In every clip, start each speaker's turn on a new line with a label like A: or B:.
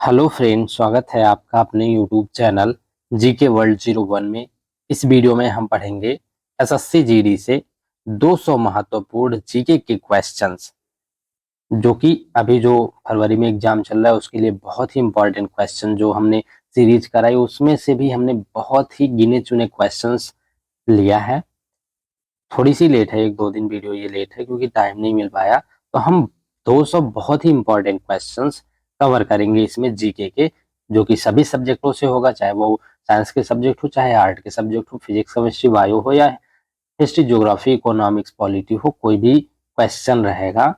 A: Hello friend, स्वागत है आपका अपने यूट्यूब चैनल जीके वर्ल्ड 01 में। इस वीडियो में हम पढ़ेंगे एसएससी जीडी से 200 महत्वपूर्ण जीके के क्वेश्चंस, जो कि अभी जो फरवरी में एग्जाम चल रहा है उसके लिए बहुत ही इंपॉर्टेंट क्वेश्चन जो हमने सीरीज कराई, उसमें से भी हमने बहुत ही गिने चुने क्वेश्चंस लिया है। थोड़ी सी लेट है, एक दो दिन वीडियो ये लेट है क्योंकि टाइम नहीं मिल पाया। तो हम 200 बहुत ही इंपॉर्टेंट क्वेश्चंस कवर करेंगे इसमें जीके के, जो कि सभी सब्जेक्टों से होगा, चाहे वो साइंस के सब्जेक्ट हो, चाहे आर्ट के सब्जेक्ट हो, फिजिक्स केमिस्ट्री बायो हो, या हिस्ट्री ज्योग्राफी इकोनॉमिक्स पॉलिटी हो, कोई भी क्वेश्चन रहेगा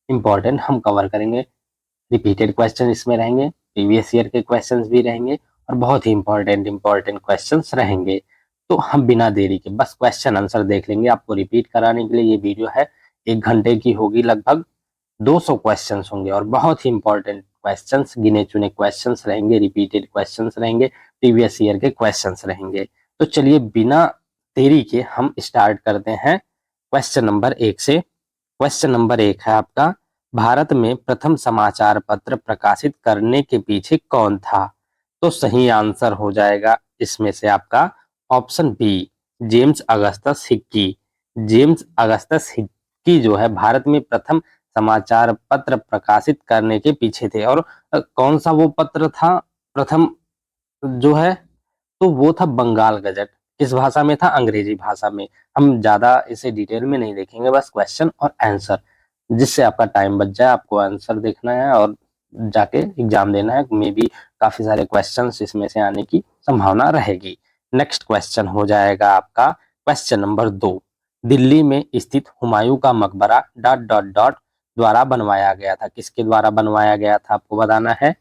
A: इंपॉर्टेंट हम कवर करेंगे। रिपीटेड क्वेश्चन इसमें रहेंगे, प्रीवियस ईयर के क्वेश्चंस भी रहेंगे और बहुत ही इंपॉर्टेंट इंपॉर्टेंट क्वेश्चंस रहेंगे। तो हम बिना देरी के बस क्वेश्चन आंसर देख लेंगे। आपको रिपीट कराने के लिए ये वीडियो है, 1 घंटे की होगी, लगभग 200 क्वेश्चंस होंगे और बहुत ही इंपॉर्टेंट क्वेश्चंस, गिने चुने क्वेश्चंस रहेंगे, रिपीटेड क्वेश्चंस रहेंगे, प्रीवियस ईयर के क्वेश्चंस रहेंगे। तो चलिए बिना देरी के हम स्टार्ट करते हैं क्वेश्चन नंबर 1 से। क्वेश्चन नंबर 1 है आपका, भारत में प्रथम समाचार पत्र प्रकाशित करने के पीछे कौन था? तो सही आंसर हो जाएगा इसमें से आपका option B, James Augustus Hickey. James Augustus Hickey जो है भारत में प्रथम समाचार पत्र प्रकाशित करने के पीछे थे। और कौन सा वो पत्र था प्रथम जो है? तो वो था बंगाल गजट। किस भाषा में था? अंग्रेजी भाषा में। हम ज्यादा इसे डिटेल में नहीं देखेंगे, बस क्वेश्चन और आंसर, जिससे आपका टाइम बच जाए। आपको आंसर देखना है और जाके एग्जाम देना है। मे बी काफी सारे क्वेश्चंस इसमें से आने की संभावना रहेगी। नेक्स्ट क्वेश्चन हो जाएगा आपका क्वेश्चन नंबर 2। दिल्ली में स्थित हुमायूं का मकबरा डॉट डॉट डॉट द्वारा बनवाया गया था। किसके द्वारा बनवाया गया था आपको बताना है।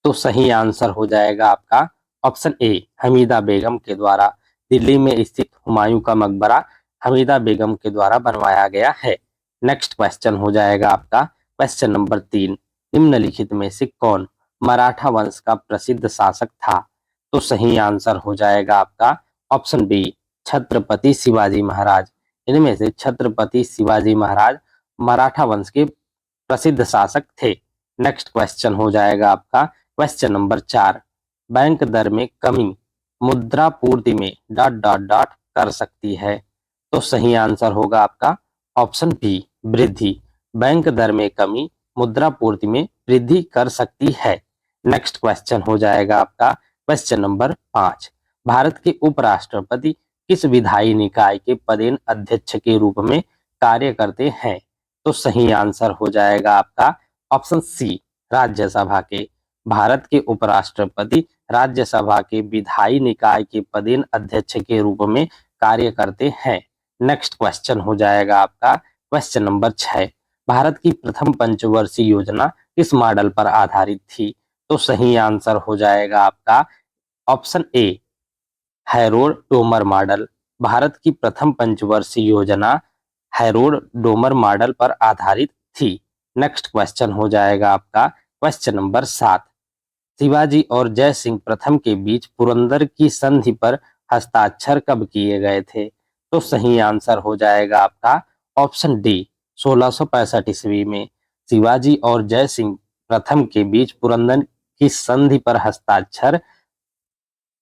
A: तो सही आंसर हो जाएगा आपका ऑप्शन ए, हमीदा बेगम के द्वारा। दिल्ली में स्थित हुमायूं का मकबरा हमीदा बेगम के द्वारा बनवाया गया है। नेक्स्ट क्वेश्चन हो जाएगा आपका क्वेश्चन नंबर 3। निम्नलिखित में से कौन मराठा वंश का प्रसिद्ध शासक था? तो सही आंसर हो जाएगा आपका ऑप्शन बी, छत्रपति शिवाजी महाराज। इनमें से छत्रपति शिवाजी महाराज मराठा वंश के प्रसिद्ध शासक थे। नेक्स्ट क्वेश्चन हो जाएगा आपका क्वेश्चन नंबर 4। बैंक दर में कमी मुद्रा पूर्ति में डॉट डॉट डॉट कर सकती है। तो सही आंसर होगा आपका ऑप्शन बी, वृद्धि। बैंक दर में कमी मुद्रा पूर्ति में वृद्धि कर सकती है। नेक्स्ट क्वेश्चन हो जाएगा आपका क्वेश्चन नंबर 5। भारत के उपराष्ट्रपति किस विधायी निकाय के पदेन अध्यक्ष के रूप में कार्य करते हैं? तो सही आंसर हो जाएगा आपका ऑप्शन सी, राज्यसभा के। भारत के उपराष्ट्रपति राज्यसभा के विधायी निकाय के पदेन अध्यक्ष के रूप में कार्य करते हैं। नेक्स्ट क्वेश्चन हो जाएगा आपका क्वेश्चन नंबर 6। भारत की प्रथम पंचवर्षीय योजना किस मॉडल पर आधारित थी? तो सही आंसर हो जाएगा आपका option A, Harold Domar model. Bharat की प्रथम पंचवर्षीय योजना हैरोल्ड डोमर मॉडल पर आधारित थी। नेक्स्ट क्वेश्चन हो जाएगा आपका क्वेश्चन नंबर 7। शिवाजी और जय सिंह प्रथम के बीच पुरंदर की संधि पर हस्ताक्षर कब किए गए थे? तो सही आंसर हो जाएगा आपका ऑप्शन डी, 1665 ईस्वी में। शिवाजी और जय सिंह प्रथम के बीच पुरंदर की संधि पर हस्ताक्षर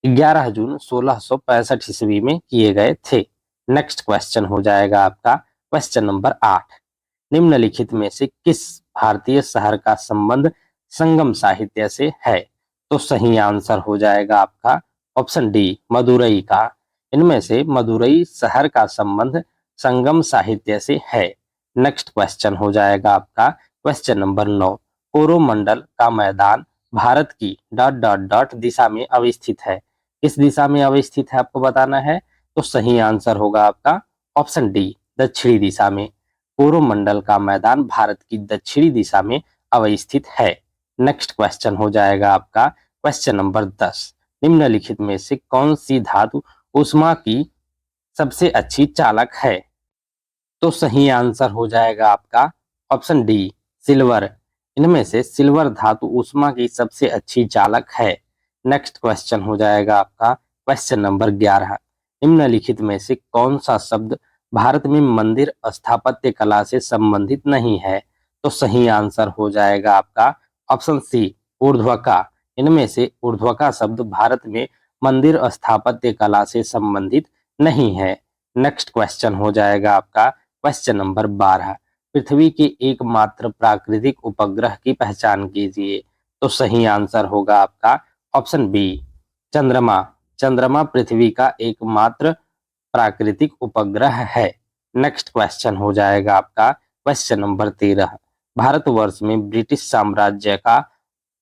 A: 11 जून 1665 ईस्वी में किए गए थे। नेक्स्ट क्वेश्चन हो जाएगा आपका क्वेश्चन नंबर 8। निम्नलिखित में से किस भारतीय शहर का संबंध संगम साहित्य से है? तो सही आंसर हो जाएगा आपका ऑप्शन डी, मदुरई का। इनमें से मदुरई शहर का संबंध संगम साहित्य से है। नेक्स्ट क्वेश्चन हो जाएगा आपका क्वेश्चन नंबर 9। कोरोमंडल का मैदान भारत की डॉट डॉट डॉट दिशा में अवस्थित है। किस दिशा में अवस्थित है आपको बताना है। तो सही आंसर होगा आपका ऑप्शन डी, दक्षिणी दिशा में। कोरोमंडल का मैदान भारत की दक्षिणी दिशा में अवस्थित है। नेक्स्ट क्वेश्चन हो जाएगा आपका क्वेश्चन नंबर 10। निम्नलिखित में से कौन सी धातु ऊष्मा की सबसे अच्छी चालक है? तो सही आंसर हो जाएगा आपका ऑप्शन डी, सिल्वर। इनमें से सिल्वर धातु ऊष्मा की सबसे अच्छी चालक है। नेक्स्ट क्वेश्चन हो जाएगा आपका क्वेश्चन नंबर 11। निम्नलिखित में से कौन सा शब्द भारत में मंदिर स्थापत्य कला से संबंधित नहीं है? तो सही आंसर हो जाएगा आपका ऑप्शन सी, ऊर्ध्वका। इनमें से ऊर्ध्वका शब्द भारत में मंदिर स्थापत्य कला से संबंधित नहीं है। नेक्स्ट क्वेश्चन हो जाएगा आपका क्वेश्चन नंबर 12। पृथ्वी के एकमात्र प्राकृतिक उपग्रह की पहचान कीजिए। तो सही आंसर होगा आपका ऑप्शन बी, चंद्रमा। चंद्रमा पृथ्वी का एकमात्र प्राकृतिक उपग्रह है। नेक्स्ट क्वेश्चन हो जाएगा आपका क्वेश्चन नंबर 13। भारतवर्ष में ब्रिटिश साम्राज्य का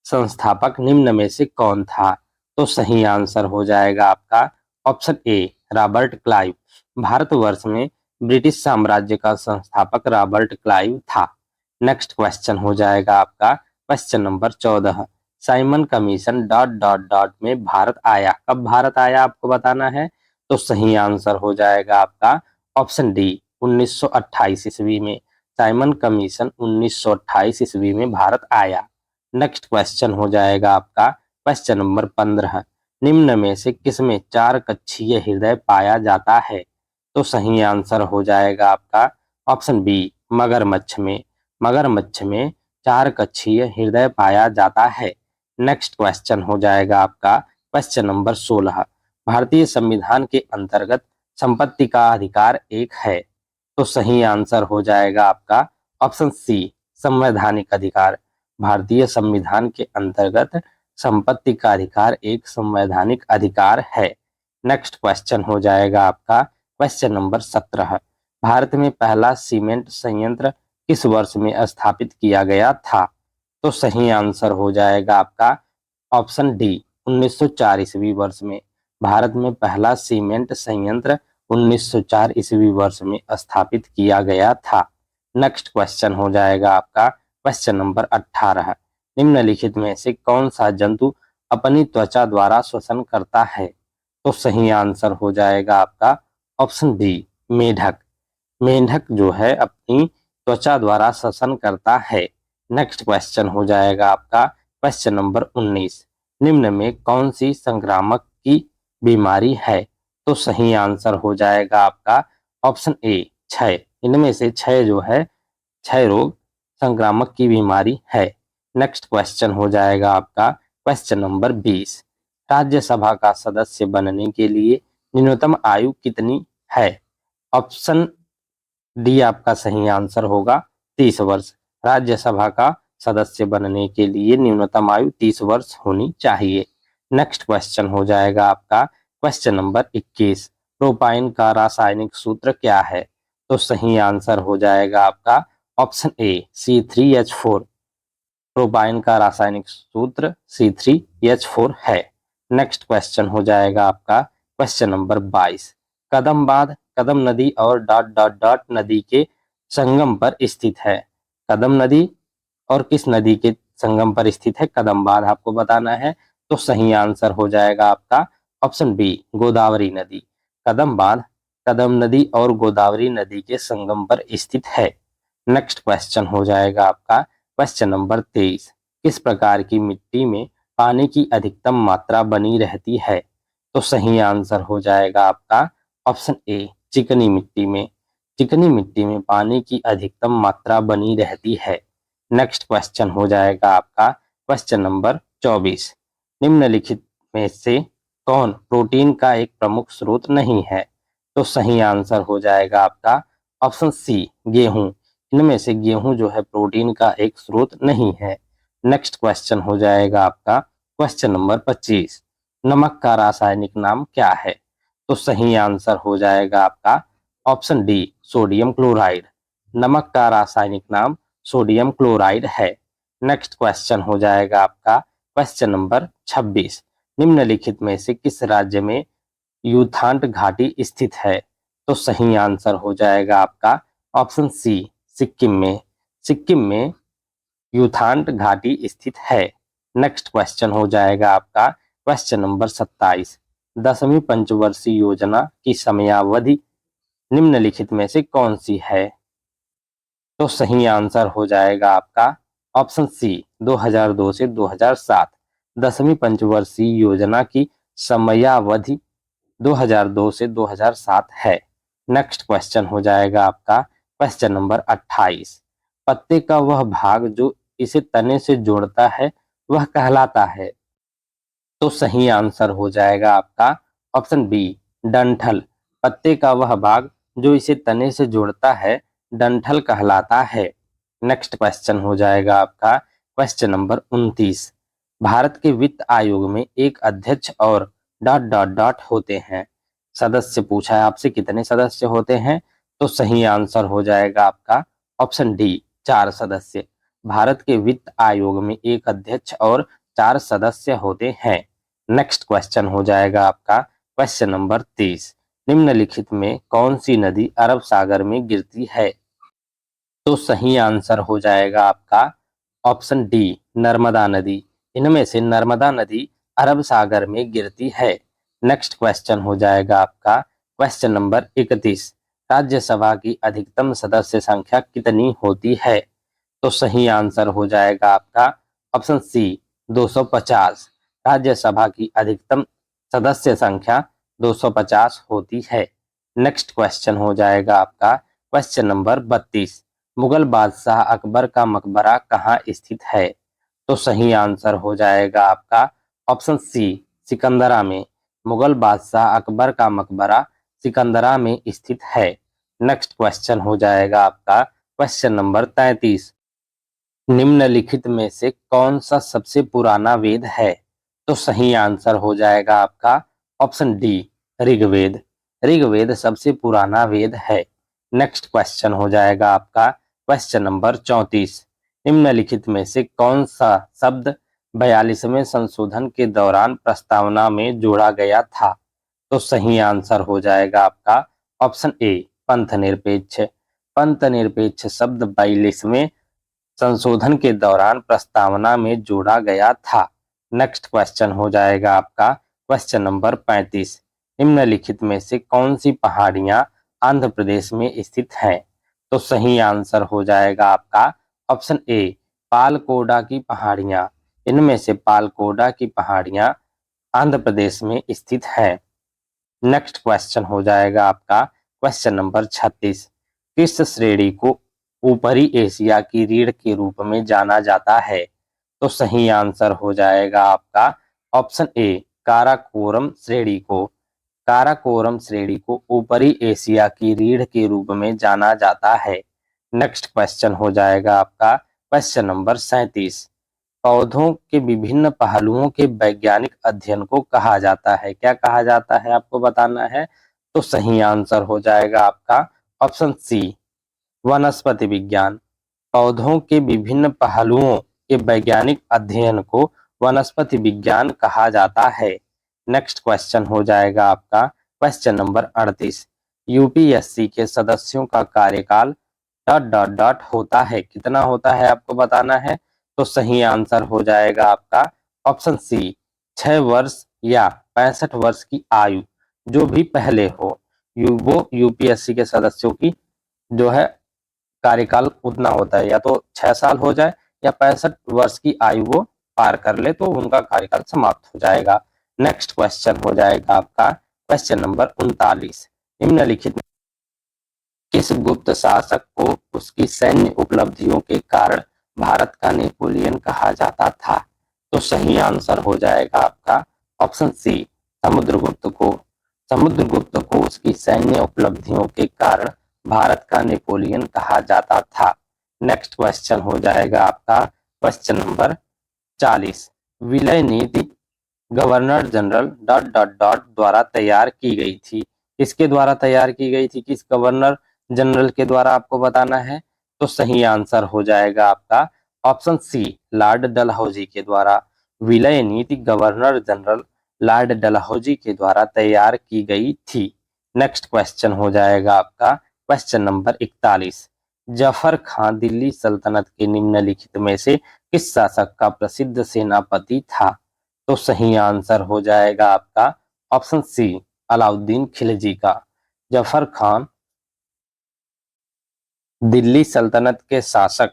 A: संस्थापक निम्न में से कौन था? तो सही आंसर हो जाएगा आपका option A, Robert Clive. Bharatvarsh में ब्रिटिश साम्राज्य का संस्थापक रॉबर्ट क्लाइव था। नेक्स्ट क्वेश्चन हो जाएगा आपका question number 14। Simon commission dot dot dot में भारत आया। कब भारत आया आपको बताना है। तो सही आंसर हो जाएगा आपका ऑप्शन डी, 1928 ईस्वी में। साइमन कमीशन 1928 ईस्वी में भारत आया। नेक्स्ट क्वेश्चन हो जाएगा आपका क्वेश्चन नंबर 15। निम्न में से किसमें चार कक्षीय हृदय पाया जाता है? तो सही आंसर हो जाएगा आपका ऑप्शन बी, मगरमच्छ में। मगरमच्छ में चार कक्षीय हृदय पाया जाता है। नेक्स्ट क्वेश्चन हो जाएगा आपका क्वेश्चन नंबर 16। भारतीय संविधान के अंतर्गत संपत्ति का अधिकार एक है। तो सही आंसर हो जाएगा आपका ऑप्शन सी, संवैधानिक अधिकार। भारतीय संविधान के अंतर्गत संपत्ति का अधिकार एक संवैधानिक अधिकार है। नेक्स्ट क्वेश्चन हो जाएगा आपका क्वेश्चन नंबर 17। भारत में पहला सीमेंट संयंत्र किस वर्ष में स्थापित किया गया था? तो सही आंसर हो जाएगा आपका ऑप्शन डी, 1904 ईस्वी वर्ष में। भारत में पहला सीमेंट संयंत्र 1904 ईस्वी वर्ष में स्थापित किया गया था। नेक्स्ट क्वेश्चन हो जाएगा आपका क्वेश्चन नंबर 18। निम्नलिखित में से कौन सा जंतु अपनी त्वचा द्वारा श्वसन करता है? तो सही आंसर हो जाएगा आपका ऑप्शन बी, मेढक। मेंढक जो है अपनी त्वचा द्वारा श्वसन करता है। नेक्स्ट क्वेश्चन हो जाएगा आपका क्वेश्चन नंबर 19। निम्न में कौन सी संक्रामक की बीमारी है? तो सही आंसर हो जाएगा आपका ऑप्शन ए, क्षय। इनमें से क्षय जो है, क्षय रोग संक्रामक की बीमारी है। नेक्स्ट क्वेश्चन हो जाएगा आपका क्वेश्चन नंबर 20। राज्यसभा का सदस्य बनने के लिए न्यूनतम आयु कितनी है? ऑप्शन डी आपका सही आंसर होगा 30 वर्ष। राज्यसभा का सदस्य बनने के लिए न्यूनतम आयु 30 वर्ष होनी चाहिए। नेक्स्ट क्वेश्चन हो जाएगा आपका क्वेश्चन नंबर 21। प्रोपाइन का रासायनिक सूत्र क्या है? तो सही आंसर हो जाएगा आपका ऑप्शन ए, C3H4। प्रोपाइन का रासायनिक सूत्र C3H4 है। नेक्स्ट क्वेश्चन हो जाएगा आपका क्वेश्चन नंबर 22। कदम बांध कदम नदी और डॉट डॉट डॉट नदी के संगम पर स्थित है। कदम नदी और किस नदी के संगम पर स्थित है कदम बांध आपको बताना है। तो सही आंसर हो जाएगा आपका ऑप्शन बी, गोदावरी नदी। कदम बांध कदम नदी और गोदावरी नदी के संगम पर स्थित है। नेक्स्ट क्वेश्चन हो जाएगा आपका क्वेश्चन नंबर 23। किस प्रकार की मिट्टी में पानी की अधिकतम मात्रा बनी रहती है? तो सही आंसर हो जाएगा आपका ऑप्शन ए, चिकनी मिट्टी में। चिकनी मिट्टी में पानी की अधिकतम मात्रा बनी रहती है। नेक्स्ट क्वेश्चन हो जाएगा आपका क्वेश्चन नंबर 24। निम्नलिखित में से कौन प्रोटीन का एक प्रमुख स्रोत नहीं है? तो सही आंसर हो जाएगा आपका ऑप्शन सी, गेहूं। इनमें से गेहूं जो है प्रोटीन का एक स्रोत नहीं है। नेक्स्ट क्वेश्चन हो जाएगा आपका क्वेश्चन नंबर 25। नमक का रासायनिक नाम क्या है? तो सही आंसर हो जाएगा आपका ऑप्शन डी, सोडियम क्लोराइड। नमक का रासायनिक नाम सोडियम क्लोराइड है। नेक्स्ट क्वेश्चन हो जाएगा आपका क्वेश्चन नंबर 26। निम्नलिखित में से किस राज्य में यूथांट घाटी स्थित है? तो सही आंसर हो जाएगा आपका ऑप्शन सी, सिक्किम में। सिक्किम में यूथांट घाटी स्थित है। नेक्स्ट क्वेश्चन हो जाएगा आपका क्वेश्चन नंबर 27। 10वीं पंचवर्षीय योजना की समयावधि निम्नलिखित में से कौन सी है? तो सही आंसर हो जाएगा आपका ऑप्शन सी, 2002 से 2007। 10वीं पंचवर्षीय योजना की समयावधि 2002 से 2007 है। नेक्स्ट क्वेश्चन हो जाएगा आपका क्वेश्चन नंबर 28। पत्ते का वह भाग जो इसे तने से जोड़ता है वह कहलाता है? तो सही आंसर हो जाएगा आपका ऑप्शन बी, डंठल। पत्ते का वह भाग जो इसे तने से जोड़ता है डंठल कहलाता है। नेक्स्ट क्वेश्चन हो जाएगा आपका क्वेश्चन नंबर 29। भारत के वित्त आयोग में एक अध्यक्ष और डॉट डॉट डॉट होते हैं। सदस्य पूछा है आपसे, कितने सदस्य होते हैं? तो सही आंसर हो जाएगा आपका ऑप्शन डी, 4 सदस्य। भारत के वित्त आयोग में एक अध्यक्ष और 4 सदस्य होते हैं। नेक्स्ट क्वेश्चन हो जाएगा आपका क्वेश्चन नंबर 30। निम्नलिखित में कौन सी नदी अरब सागर में गिरती है? तो सही आंसर हो जाएगा आपका ऑप्शन डी, नर्मदा नदी। इनमें से नर्मदा नदी अरब सागर में गिरती है। नेक्स्ट क्वेश्चन हो जाएगा आपका क्वेश्चन नंबर 31। राज्यसभा की अधिकतम सदस्य संख्या कितनी होती है? तो सही आंसर हो जाएगा आपका ऑप्शन सी, 250। राज्यसभा की अधिकतम सदस्य संख्या 250 होती है। नेक्स्ट क्वेश्चन हो जाएगा आपका क्वेश्चन नंबर 32। मुगल बादशाह अकबर का मकबरा कहाँ स्थित है? तो सही आंसर हो जाएगा आपका ऑप्शन सी, सिकंदरा में। मुगल बादशाह अकबर का मकबरा सिकंदरा में स्थित है। नेक्स्ट क्वेश्चन हो जाएगा आपका क्वेश्चन नंबर 33। निम्नलिखित में से कौन सा सबसे पुराना वेद है? तो सही आंसर हो जाएगा आपका ऑप्शन डी, ऋग्वेद। ऋग्वेद सबसे पुराना वेद है। नेक्स्ट क्वेश्चन हो जाएगा आपका क्वेश्चन नंबर 34। निम्नलिखित में से कौन सा शब्द 42वें संशोधन के दौरान प्रस्तावना में जोड़ा गया था? तो सही आंसर हो जाएगा आपका ऑप्शन ए, पंथ निरपेक्ष। पंथ निरपेक्ष शब्द 42वें संशोधन के दौरान प्रस्तावना में जोड़ा गया था। नेक्स्ट क्वेश्चन हो जाएगा आपका क्वेश्चन नंबर 35। निम्नलिखित में से कौन सी पहाड़ियां आंध्र प्रदेश में स्थित हैं? तो सही आंसर हो जाएगा आपका ऑप्शन ए, पालकोडा की पहाड़ियां। इनमें से पालकोडा की पहाड़ियां आंध्र प्रदेश में स्थित है। नेक्स्ट क्वेश्चन हो जाएगा आपका क्वेश्चन नंबर 36। किस श्रेणी को ऊपरी एशिया की रीढ़ के रूप में जाना जाता है? तो सही आंसर हो जाएगा आपका ऑप्शन ए, काराकोरम श्रेणी को। काराकोरम श्रेणी को ऊपरी एशिया की रीढ़ के रूप में जाना जाता है। नेक्स्ट क्वेश्चन हो जाएगा आपका क्वेश्चन नंबर 37। पौधों के विभिन्न पहलुओं के वैज्ञानिक अध्ययन को कहा जाता है? क्या कहा जाता है आपको बताना है। तो सही आंसर हो जाएगा आपका ऑप्शन सी, वनस्पति विज्ञान। पौधों के विभिन्न पहलुओं के वैज्ञानिक अध्ययन को वनस्पति विज्ञान कहा जाता है। नेक्स्ट क्वेश्चन हो जाएगा आपका क्वेश्चन नंबर 38। यूपीएससी के सदस्यों का कार्यकाल डॉट डॉट डॉट होता है, कितना होता है आपको बताना है। तो सही आंसर हो जाएगा आपका ऑप्शन सी, 6 वर्ष या 65 वर्ष की आयु जो भी पहले हो, वो यूपीएससी के सदस्यों की जो है कार्यकाल उतना होता है, या तो 6 साल हो जाए या 65 वर्ष की आयु वो पार कर ले तो उनका कार्यकाल समाप्त हो जाएगा। नेक्स्ट क्वेश्चन हो जाएगा आपका क्वेश्चन नंबर 39। निम्नलिखित में किस गुप्त शासक को उसकी सैन्य उपलब्धियों के कारण भारत का नेपोलियन कहा जाता था? तो सही आंसर हो जाएगा आपका ऑप्शन सी, समुद्रगुप्त को। समुद्रगुप्त को उसकी सैन्य उपलब्धियों के कारण भारत का नेपोलियन कहा जाता था। नेक्स्ट क्वेश्चन हो जाएगा आपका क्वेश्चन नंबर 40। विलय नीति governor general dot dot dot द्वारा तैयार की गई थी। किसके द्वारा तैयार की गई थी, किस गवर्नर जनरल के द्वारा आपको बताना है। तो सही आंसर हो जाएगा आपका ऑप्शन सी, लॉर्ड डलहौजी के द्वारा। विलय नीति गवर्नर जनरल लॉर्ड डलहौजी के द्वारा तैयार की गई थी। नेक्स्ट क्वेश्चन हो जाएगा आपका क्वेश्चन नंबर 41। जफर खान दिल्ली सल्तनत के निम्नलिखित में से किस शासक का प्रसिद्ध सेनापति था? तो सही आंसर हो जाएगा आपका ऑप्शन सी, अलाउद्दीन खिलजी का। जफर खान दिल्ली सल्तनत के शासक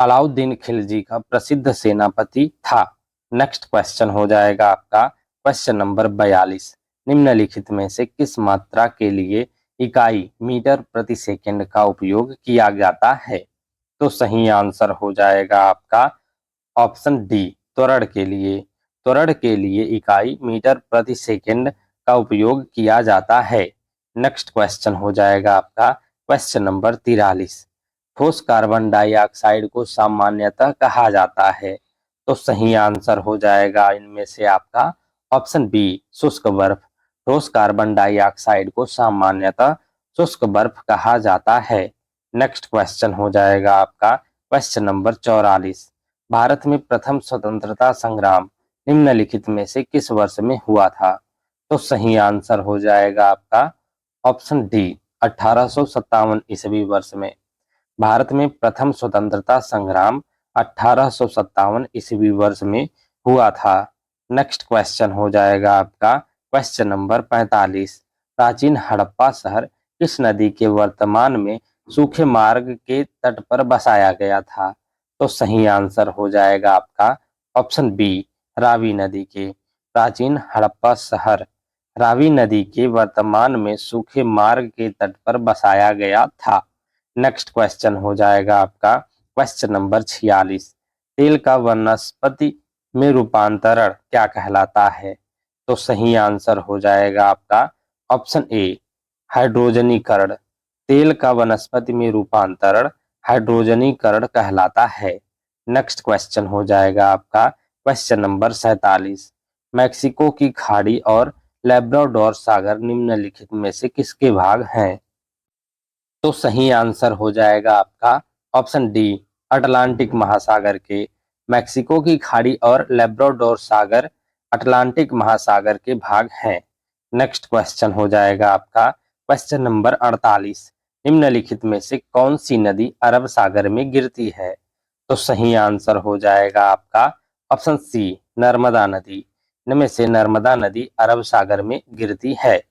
A: अलाउद्दीन खिलजी का प्रसिद्ध सेनापति था। नेक्स्ट क्वेश्चन हो जाएगा आपका क्वेश्चन नंबर 42। निम्नलिखित में से किस मात्रा के लिए इकाई मीटर प्रति सेकंड का उपयोग किया जाता है? तो सही आंसर हो जाएगा आपका ऑप्शन डी त्वरण के लिए। त्वरण के लिए इकाई मीटर प्रति सेकंड का उपयोग किया जाता है। नेक्स्ट क्वेश्चन हो जाएगा आपका क्वेश्चन नंबर 43। ठोस कार्बन डाइऑक्साइड को सामान्यतः कहा जाता है। तो सही आंसर हो जाएगा इनमें से आपका ऑप्शन बी शुष्क बर्फ। ठोस कार्बन डाइऑक्साइड को सामान्यतः शुष्क बर्फ कहा जाता है। नेक्स्ट क्वेश्चन हो जाएगा आपका क्वेश्चन नंबर 44। भारत में प्रथम स्वतंत्रता संग्राम निम्नलिखित में से किस वर्ष में हुआ था। तो सही आंसर हो जाएगा आपका ऑप्शन डी 1857 ईस्वी वर्ष में। भारत में प्रथम स्वतंत्रता संग्राम 1857 ईस्वी वर्ष में हुआ था। नेक्स्ट क्वेश्चन हो जाएगा आपका क्वेश्चन नंबर 45। प्राचीन हड़प्पा शहर किस नदी के वर्तमान में सूखे मार्ग के तट पर बसाया गया था। तो सही आंसर हो जाएगा आपका ऑप्शन बी रावी नदी के। प्राचीन हड़प्पा शहर रावी नदी के वर्तमान में सूखे मार्ग के तट पर बसाया गया था। नेक्स्ट क्वेश्चन हो जाएगा आपका क्वेश्चन नंबर 46। तेल का वनस्पति में रूपांतरण क्या कहलाता है। तो सही आंसर हो जाएगा आपका ऑप्शन ए हाइड्रोजनीकरण। तेल का वनस्पति में रूपांतरण हाइड्रोजनीकरण कहलाता है। नेक्स्ट क्वेश्चन हो जाएगा आपका क्वेश्चन नंबर 47। मैक्सिको की खाड़ी और लैब्राडोर सागर निम्नलिखित में से किसके भाग हैं। तो सही आंसर हो जाएगा आपका ऑप्शन डी अटलांटिक महासागर के। मैक्सिको की खाड़ी और लैब्राडोर सागर अटलांटिक महासागर के भाग हैं। नेक्स्ट क्वेश्चन हो जाएगा आपका क्वेश्चन नंबर 48। निम्नलिखित में से कौन सी नदी अरब सागर में गिरती है। तो सही आंसर हो जाएगा आपका ऑप्शन सी नर्मदा नदी। इनमें से नर्मदा नदी अरब सागर में गिरती है।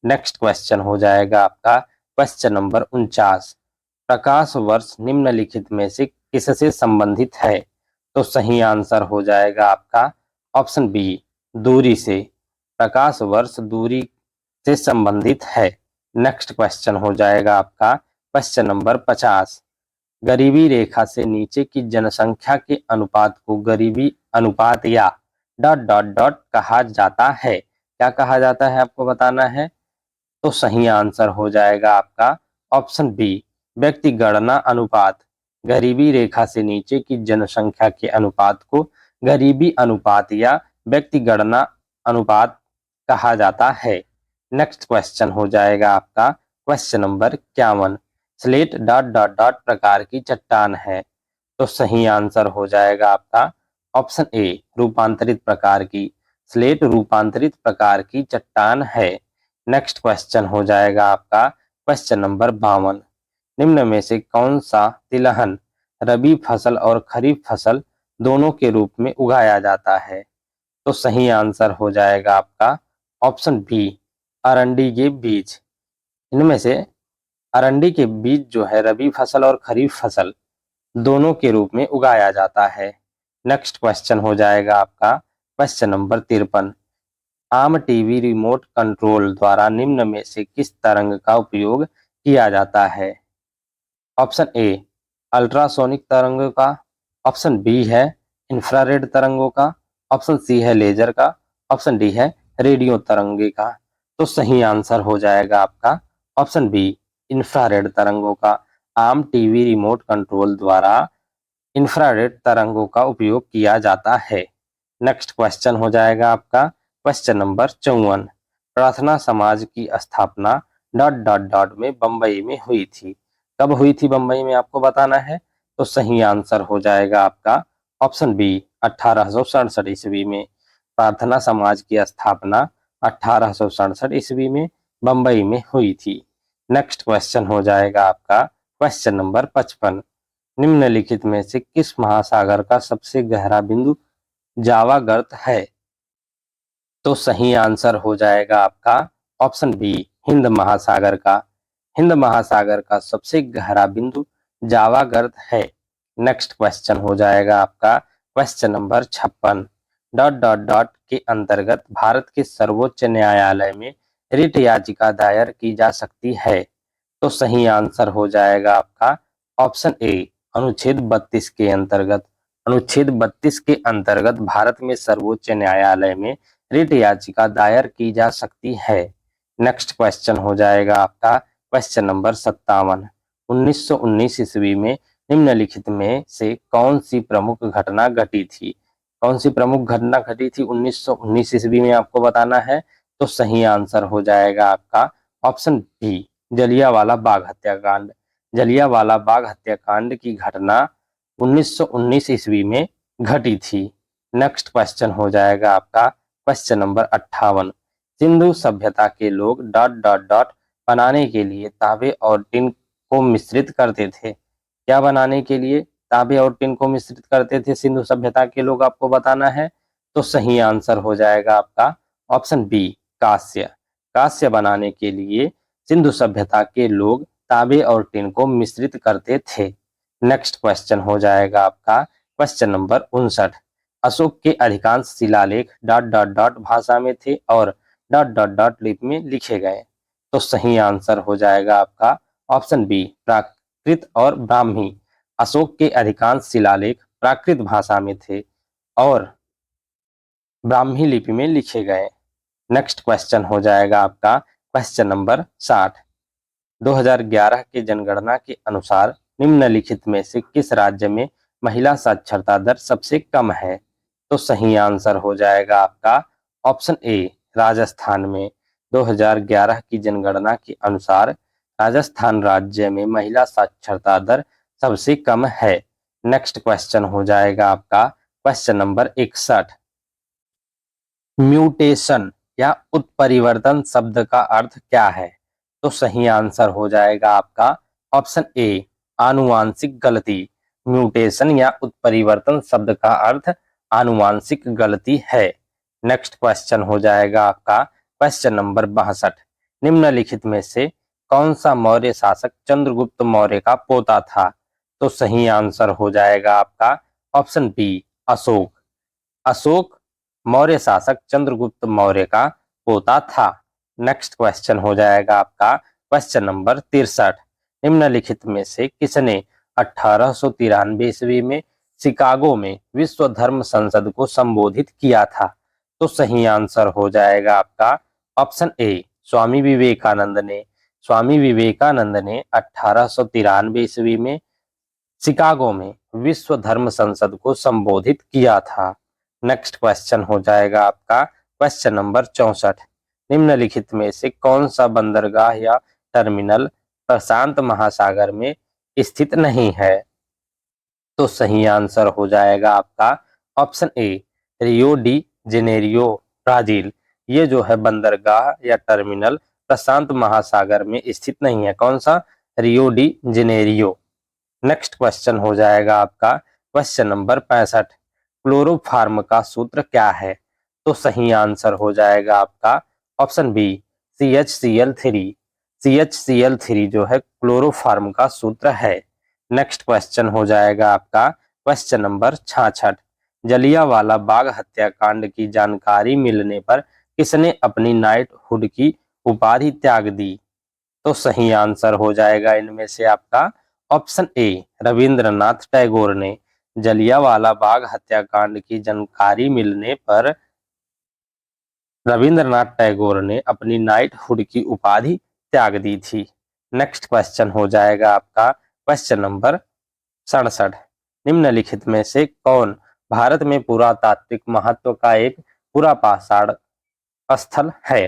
A: नेक्स्ट क्वेश्चन हो जाएगा आपका क्वेश्चन नंबर 49। प्रकाश वर्ष निम्नलिखित में से किससे संबंधित है। तो सही आंसर हो जाएगा आपका ऑप्शन बी दूरी से। प्रकाश वर्ष दूरी से संबंधित है। नेक्स्ट क्वेश्चन हो जाएगा आपका क्वेश्चन नंबर 50। गरीबी रेखा से नीचे की जनसंख्या के अनुपात को गरीबी अनुपात या डॉट डॉट डॉट कहा जाता है। क्या कहा जाता है आपको बताना है। तो सही आंसर हो जाएगा आपका ऑप्शन बी व्यक्ति गणना अनुपात। गरीबी रेखा से नीचे की जनसंख्या के अनुपात को गरीबी अनुपात या व्यक्ति गणना अनुपात कहा जाता है। नेक्स्ट क्वेश्चन हो जाएगा आपका question number 51। Slate dot dot dot प्रकार की चट्टान है। तो सही आंसर हो जाएगा आपका ऑप्शन ए रूपांतरित प्रकार की। स्लेट रूपांतरित प्रकार की चट्टान है। नेक्स्ट क्वेश्चन हो जाएगा आपका क्वेश्चन नंबर 52। निम्न में से कौन सा तिलहन रबी फसल और खरीफ फसल दोनों के रूप में उगाया जाता है। तो सही आंसर हो जाएगा आपका ऑप्शन बी अरंडी के बीज। इनमें से अरंडी के बीज जो है रबी फसल और खरीफ फसल दोनों के रूप में उगाया जाता है। नेक्स्ट क्वेश्चन हो जाएगा आपका क्वेश्चन नंबर 53। आम टीवी रिमोट कंट्रोल द्वारा निम्न में से किस तरंग का उपयोग किया जाता है। ऑप्शन ए अल्ट्रासोनिक तरंगों का। ऑप्शन बी है इंफ्रारेड तरंगों का। ऑप्शन सी है लेजर का। ऑप्शन डी है रेडियो तरंगे का। तो सही आंसर हो जाएगा आपका ऑप्शन बी इंफ्रारेड तरंगों का। आम टीवी रिमोट कंट्रोल द्वारा इंफ्रारेड तरंगों का उपयोग किया जाता है। नेक्स्ट क्वेश्चन हो जाएगा आपका क्वेश्चन नंबर 54। प्रार्थना समाज की स्थापना डॉट डॉट डॉट में बंबई में हुई थी। कब हुई थी बंबई में आपको बताना है। तो सही आंसर हो जाएगा आपका ऑप्शन बी 1867 ईस्वी में। प्रार्थना समाज की स्थापना 1867 ईस्वी में बंबई में हुई थी। नेक्स्ट क्वेश्चन हो जाएगा आपका क्वेश्चन नंबर 55। निम्नलिखित में से किस महासागर का सबसे गहरा बिंदु जावा गर्त है। तो सही आंसर हो जाएगा आपका ऑप्शन बी हिंद महासागर का। हिंद महासागर का सबसे गहरा बिंदु जावा गर्त है। नेक्स्ट क्वेश्चन हो जाएगा आपका question number 56। Dot dot dot के अंतर्गत भारत के सर्वोच्च न्यायालय में रिट याचिका दायर की जा सकती है। तो सही आंसर हो जाएगा आपका ऑप्शन ए अनुच्छेद 32 के अंतर्गत। अनुच्छेद 32 के अंतर्गत भारत में सर्वोच्च न्यायालय में रिट याचिका दायर की जा सकती है। नेक्स्ट क्वेश्चन हो जाएगा आपका क्वेश्चन नंबर 57। 1919 ईस्वी में निम्नलिखित में से कौन सी प्रमुख घटना घटी थी? कौन सी प्रमुख घटना घटी थी 1919 ईस्वी में, आपको बताना है। तो सही आंसर हो जाएगा आपका ऑप्शन बी, जलियांवाला बाग हत्याकांड। जलियांवाला बाग हत्याकांड की घटना 1919 ईस्वी में घटी थी। नेक्स्ट क्वेश्चन हो जाएगा आपका क्वेश्चन नंबर 58। सिंधु सभ्यता के लोग डॉट डॉट डॉट बनाने के लिए तांबे और टिन को मिश्रित करते थे। क्या बनाने के लिए तांबे और टिन को मिश्रित करते थे सिंधु सभ्यता के लोग, आपको बताना है। तो सही आंसर हो जाएगा आपका ऑप्शन बी, कांस्य। कांस्य बनाने के लिए सिंधु सभ्यता के लोग तांबे और टिन को मिश्रित करते थे। नेक्स्ट क्वेश्चन हो जाएगा आपका क्वेश्चन नंबर 59। अशोक के अधिकांश शिलालेख डॉट डॉट डॉट भाषा में थे और डॉट डॉट डॉट लिपि में लिखे गए। तो सही आंसर हो जाएगा आपका ऑप्शन बी, प्राकृत और ब्राह्मी। अशोक के अधिकांश शिलालेख प्राकृत भाषा में थे और ब्राह्मी लिपि में लिखे गए। नेक्स्ट क्वेश्चन हो जाएगा आपका क्वेश्चन नंबर 60। 2011 के जनगणना के अनुसार निम्नलिखित में से किस राज्य में महिला साक्षरता दर सबसे कम है? तो सही आंसर हो जाएगा आपका ऑप्शन ए, राजस्थान में। 2011 की जनगणना के अनुसार राजस्थान राज्य में महिला साक्षरता दर सबसे कम है। नेक्स्ट क्वेश्चन हो जाएगा आपका क्वेश्चन नंबर 61। म्यूटेशन या उत्परिवर्तन शब्द का अर्थ क्या है? तो सही आंसर हो जाएगा आपका ऑप्शन ए, आनुवांशिक गलती। म्यूटेशन या उत्परिवर्तन शब्द का अर्थ आनुवांशिक गलती है। नेक्स्ट क्वेश्चन हो जाएगा आपका क्वेश्चन नंबर 62। निम्नलिखित में से कौन सा मौर्य शासक चंद्रगुप्त मौर्य का पोता था? तो सही आंसर हो जाएगा आपका ऑप्शन बी, अशोक। अशोक मौर्य शासक चंद्रगुप्त मौर्य का पोता था। नेक्स्ट क्वेश्चन हो जाएगा आपका क्वेश्चन नंबर 63। निम्नलिखित में से किसने 1893 ईस्वी में शिकागो में विश्व धर्म संसद को संबोधित किया था? तो सही आंसर हो जाएगा आपका ऑप्शन ए, स्वामी विवेकानंद ने। स्वामी विवेकानंद ने 1893 ईस्वी में शिकागो में विश्व धर्म संसद को संबोधित किया था। नेक्स्ट क्वेश्चन हो जाएगा आपका क्वेश्चन नंबर 64। निम्नलिखित में से कौन सा बंदरगाह या टर्मिनल प्रशांत महासागर में स्थित नहीं है? तो सही आंसर हो जाएगा आपका option A, Rio de Janeiro, Brazil. ये जो है बंदरगाह या टर्मिनल प्रशांत महासागर में स्थित नहीं है। कौन सा? Rio de Janeiro. Next question हो जाएगा आपका क्वेश्चन नंबर 65। क्लोरोफार्म का सूत्र क्या है? तो सही आंसर हो जाएगा आपका ऑप्शन बी, CHCl3। CHCl3 जो है क्लोरोफार्म का सूत्र है। नेक्स्ट क्वेश्चन हो जाएगा आपका क्वेश्चन नंबर 66। जलियांवाला बाग हत्याकांड की जानकारी मिलने पर किसने अपनी नाइटहुड की उपाधि त्याग दी? तो सही आंसर हो जाएगा इनमें से आपका ऑप्शन ए, रविंद्रनाथ टैगोर ने। जलियांवाला बाग हत्याकांड की जानकारी मिलने पर रविंद्रनाथ टैगोर ने अपनी नाइटहुड की उपाधि त्याग दी थी। नेक्स्ट क्वेश्चन हो जाएगा आपका क्वेश्चन नंबर 67। निम्नलिखित में से कौन भारत में पुरातात्विक महत्व का एक पुरापाषाण स्थल है?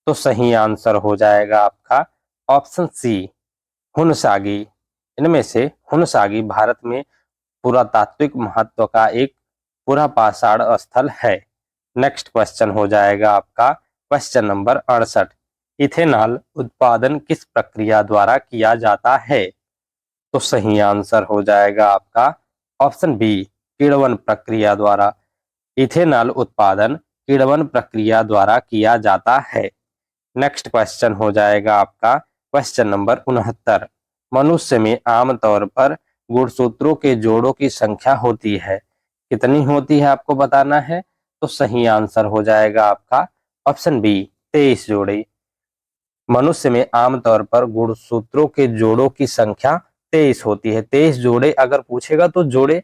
A: तो सही आंसर हो जाएगा आपका ऑप्शन सी, हुनसागी। इनमें से हुनसागी भारत में पुरातात्विक महत्व का एक पुरापाषाण स्थल है। नेक्स्ट क्वेश्चन हो जाएगा आपका क्वेश्चन नंबर 68। इथेनॉल उत्पादन किस प्रक्रिया द्वारा किया जाता है? तो सही आंसर हो जाएगा आपका ऑप्शन बी, किण्वन प्रक्रिया द्वारा। इथेनॉल उत्पादन किण्वन प्रक्रिया द्वारा किया जाता है। नेक्स्ट क्वेश्चन हो जाएगा आपका क्वेश्चन नंबर 69। मनुष्य में आमतौर पर गुणसूत्रों के जोड़ों की संख्या होती है, कितनी होती है आपको बताना है। तो सही आंसर हो जाएगा आपका ऑप्शन बी, 23 जोड़े। मनुष्य में आमतौर पर गुणसूत्रों के जोड़ों की संख्या 23 होती है। 23 जोड़े अगर पूछेगा तो जोड़े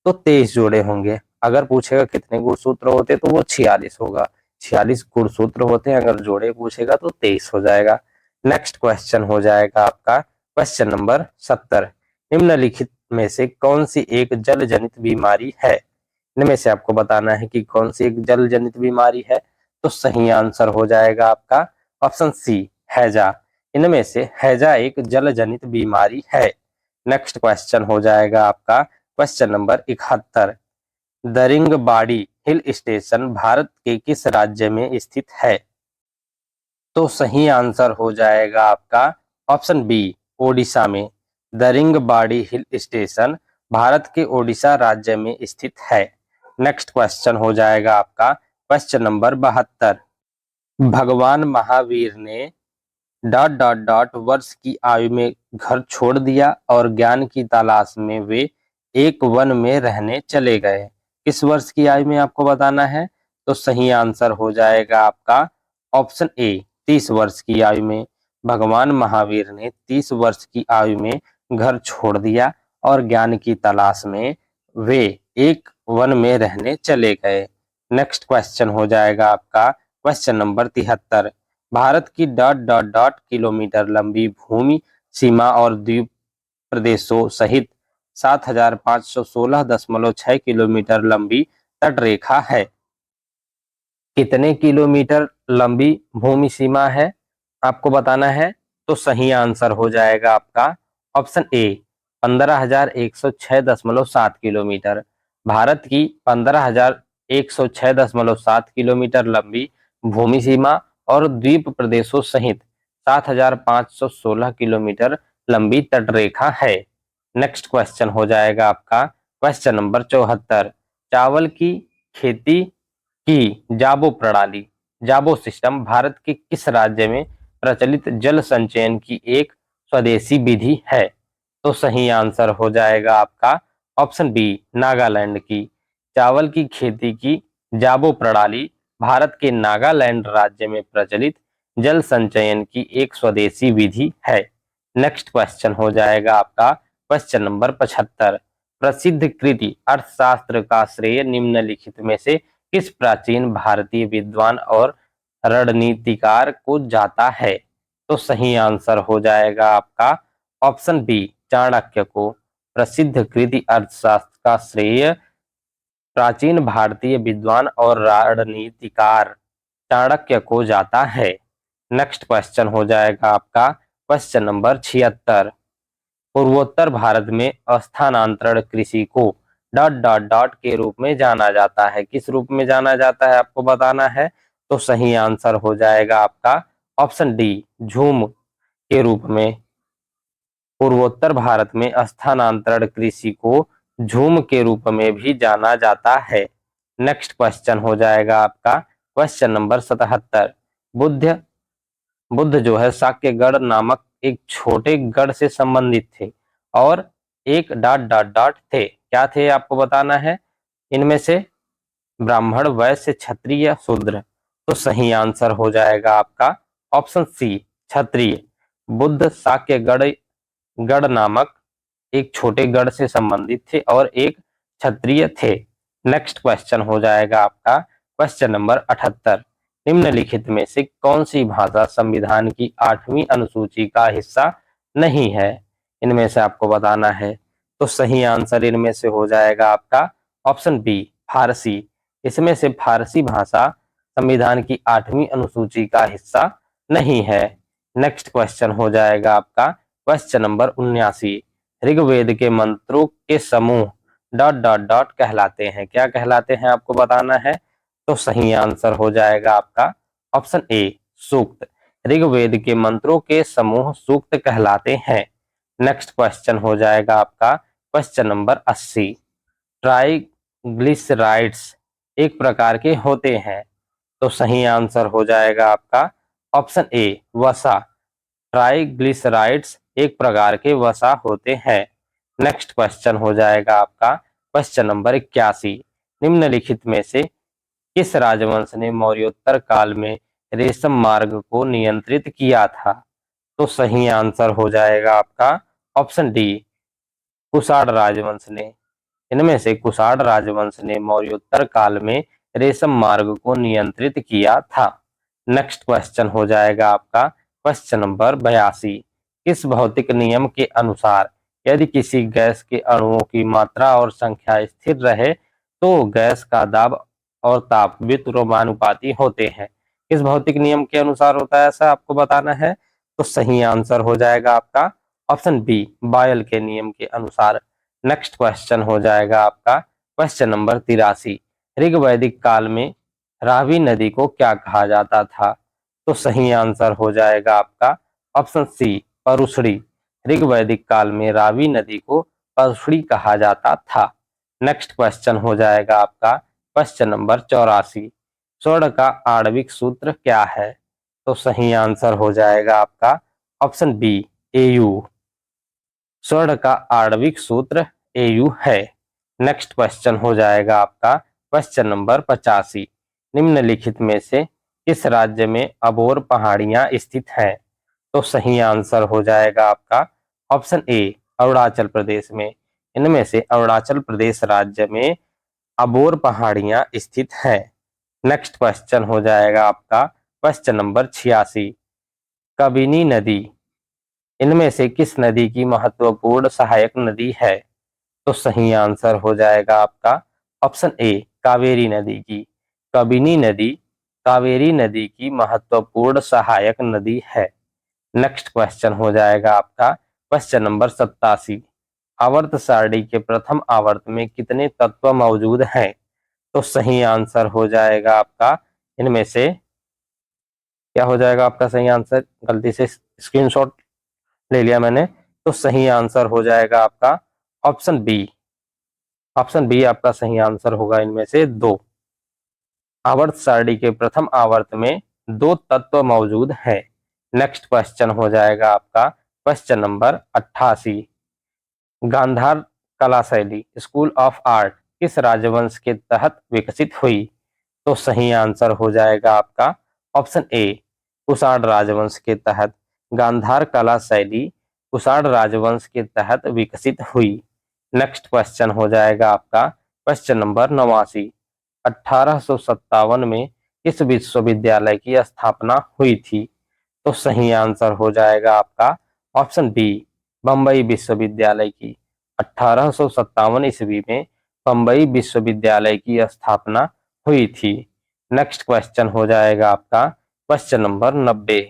A: तो 23 जोड़े होंगे। अगर पूछेगा कितने गुणसूत्र होते तो वो 46 होगा। 46 गुणसूत्र होते हैं। अगर जोड़े पूछेगा तो 23 हो जाएगा। नेक्स्ट क्वेश्चन हो जाएगा आपका क्वेश्चन नंबर 70। निम्नलिखित में से कौन सी एक जल जनित बीमारी है? इनमें से आपको बताना है कि कौन सी एक जल जनित बीमारी है। तो सही आंसर हो जाएगा आपका ऑप्शन सी, हैजा। इनमें से हैजा एक जल जनित बीमारी है। नेक्स्ट क्वेश्चन हो जाएगा आपका question number 71। Daringbadi hill station Bharat के किस राज्य में स्थित है? तो सही आंसर हो जाएगा आपका ऑप्शन बी, ओडिशा में। दरिंगबाड़ी हिल स्टेशन भारत के ओडिशा राज्य में स्थित है। नेक्स्ट क्वेश्चन हो जाएगा आपका क्वेश्चन नंबर 72। भगवान महावीर ने डॉट डॉट डॉट वर्ष की आयु में घर छोड़ दिया और ज्ञान की तलाश में वे एक वन में रहने चले गए। किस वर्ष की आयु में आपको बताना है? तो सही आंसर हो जाएगा आपका ऑप्शन ए, 30 वर्ष की आयु में। भगवान महावीर ने 30 वर्ष की आयु में घर छोड़ दिया और ज्ञान की तलाश में वे एक वन में रहने चले गए। नेक्स्ट क्वेश्चन हो जाएगा आपका क्वेश्चन नंबर 73। भारत की डॉट डॉट डॉट किलोमीटर लंबी भूमि सीमा और द्वीप प्रदेशों सहित 7516.6 किलोमीटर लंबी तटरेखा है। कितने किलोमीटर लंबी भूमि सीमा है आपको बताना है? तो सही आंसर हो जाएगा आपका ऑप्शन ए, 15,106.7 किलोमीटर। भारत की 15,106.7 किलोमीटर लंबी भूमि सीमा और द्वीप प्रदेशों सहित 7,516 किलोमीटर लंबी तटरेखा है। नेक्स्ट क्वेश्चन हो जाएगा आपका क्वेश्चन नंबर 74। चावल की खेती की जाबो प्रणाली, जाबो सिस्टम भारत के किस राज्य में प्रचलित जल संचयन की एक स्वदेशी विधि है? तो सही आंसर हो जाएगा आपका ऑप्शन बी, नागालैंड की। चावल की खेती की जाबो प्रणाली भारत के नागालैंड राज्य में प्रचलित जल संचयन की एक स्वदेशी विधि है। नेक्स्ट क्वेश्चन हो जाएगा आपका क्वेश्चन नंबर 75। प्रसिद्ध कृति अर्थशास्त्र का श्रेय निम्नलिखित में से किस प्राचीन भारतीय विद्वान और रणनीतिकार को जाता है? तो सही आंसर हो जाएगा आपका ऑप्शन बी, चाणक्य को। प्रसिद्ध कृति अर्थशास्त्र का श्रेय प्राचीन भारतीय विद्वान और रणनीतिकार चाणक्य को जाता है। नेक्स्ट क्वेश्चन हो जाएगा आपका क्वेश्चन नंबर 76। पूर्वोत्तर भारत में स्थानांतरण कृषि को डॉट डॉट डॉट के रूप में जाना जाता है। किस रूप में जाना जाता है आपको बताना है? तो सही आंसर हो जाएगा आपका ऑप्शन डी, झूम के रूप में। पूर्वोत्तर भारत में स्थानांतरण कृषि को झूम के रूप में भी जाना जाता है। नेक्स्ट क्वेश्चन हो जाएगा आपका क्वेश्चन नंबर 77। बुद्ध बुद्ध जो है साक्यगढ़ नामक एक छोटे गढ़ से संबंधित थे और एक डॉट डॉट डॉट थे। क्या थे आपको बताना है? इनमें से ब्राह्मण, वैश्य, क्षत्रिय, शूद्र। तो सही आंसर हो जाएगा आपका ऑप्शन सी, क्षत्रिय। बुद्ध साक्यगढ़ गढ़ नामक एक छोटे गढ़ से संबंधित थे और एक क्षत्रिय थे। नेक्स्ट क्वेश्चन हो जाएगा आपका क्वेश्चन नंबर 78। निम्नलिखित में से कौन सी भाषा संविधान की 8वीं अनुसूची का हिस्सा नहीं है? इनमें से आपको बताना है। तो सही आंसर इनमें से हो जाएगा आपका ऑप्शन बी, फारसी। इसमें से फारसी भाषा संविधान की 8वीं अनुसूची का हिस्सा नहीं है। नेक्स्ट क्वेश्चन हो जाएगा आपका क्वेश्चन नंबर 79। ऋग्वेद के मंत्रों के समूह डॉट डॉट डॉट कहलाते हैं। क्या कहलाते हैं आपको बताना है? तो सही आंसर हो जाएगा आपका ऑप्शन ए, सूक्त। ऋग्वेद के मंत्रों के समूह सूक्त कहलाते हैं। नेक्स्ट क्वेश्चन हो जाएगा आपका क्वेश्चन नंबर 80। ट्राइग्लिसराइड्स एक प्रकार के होते हैं। तो सही आंसर हो जाएगा आपका ऑप्शन ए, वसा। ट्राइग्लिसराइड्स एक प्रकार के वसा होते हैं। नेक्स्ट क्वेश्चन हो जाएगा आपका क्वेश्चन नंबर 81। निम्नलिखित में से किस राजवंश ने मौर्योत्तर काल में रेशम मार्ग को नियंत्रित किया था? तो सही आंसर हो जाएगा आपका ऑप्शन डी, कुषाण राजवंश ने इनमें से कुषाण राजवंश ने मौर्योत्तर काल में रेशम मार्ग को नियंत्रित किया था। नेक्स्ट क्वेश्चन हो जाएगा आपका क्वेश्चन नंबर 82। किस भौतिक नियम के अनुसार यदि किसी गैस के अणुओं की मात्रा और संख्या स्थिर रहे तो गैस का दाब और ताप व्युत्क्रमानुपाती होते हैं? किस भौतिक नियम के अनुसार होता है ऐसा आपको बताना है। तो सही आंसर हो जाएगा आपका ऑप्शन बी, बॉयल के नियम के अनुसार। नेक्स्ट क्वेश्चन हो जाएगा आपका क्वेश्चन नंबर 83। ऋग वैदिक काल में रावी नदी को क्या कहा जाता था? तो सही आंसर हो जाएगा आपका ऑप्शन सी, परुशड़ी। ऋग वैदिक काल में रावी नदी को परुशड़ी कहा जाता था। नेक्स्ट क्वेश्चन हो जाएगा आपका क्वेश्चन नंबर 84। स्वर्ण का आणविक सूत्र क्या है? तो सही आंसर हो जाएगा आपका ऑप्शन बी, एयू। स्वर्ण का आणविक सूत्र एयू है। नेक्स्ट क्वेश्चन हो जाएगा आपका क्वेश्चन नंबर 85। निम्नलिखित में से किस राज्य में अबोर पहाड़ियां स्थित हैं? तो सही आंसर हो जाएगा आपका ऑप्शन ए, अरुणाचल प्रदेश में। इनमें से अरुणाचल प्रदेश राज्य में अबोर पहाड़ियां स्थित हैं। नेक्स्ट क्वेश्चन हो जाएगा आपका क्वेश्चन नंबर 86। कबिनी नदी इनमें से किस नदी की महत्वपूर्ण सहायक नदी है? तो सही आंसर हो जाएगा आपका ऑप्शन ए, कावेरी नदी की। कबिनी नदी कावेरी नदी की महत्वपूर्ण सहायक नदी है। नेक्स्ट क्वेश्चन हो जाएगा आपका क्वेश्चन नंबर 87। आवर्त सारणी के प्रथम आवर्त में कितने तत्व मौजूद हैं? तो सही आंसर हो जाएगा आपका इनमें से क्या हो जाएगा आपका सही आंसर, गलती से स्क्रीनशॉट ले लिया मैंने। तो सही आंसर हो जाएगा आपका ऑप्शन बी। ऑप्शन बी आपका सही आंसर होगा इनमें से दो। आवर्त सारणी के प्रथम आवर्त में दो तत्व मौजूद हैं। नेक्स्ट क्वेश्चन हो जाएगा आपका क्वेश्चन नंबर 88। गांधार कला शैली स्कूल ऑफ आर्ट किस राजवंश के तहत विकसित हुई? तो सही आंसर हो जाएगा आपका ऑप्शन ए, कुषाण राजवंश के तहत गांधार कला शैली कुषाण राजवंश के तहत विकसित हुई। नेक्स्ट क्वेश्चन हो जाएगा आपका क्वेश्चन नंबर 89। 1857 में किस विश्वविद्यालय की स्थापना हुई थी? तो सही आंसर हो जाएगा आपका ऑप्शन बी, बम्बई विश्वविद्यालय की। 1857 ईस्वी में बम्बई विश्वविद्यालय की स्थापना हुई थी। नेक्स्ट क्वेश्चन हो जाएगा आपका क्वेश्चन नंबर 90।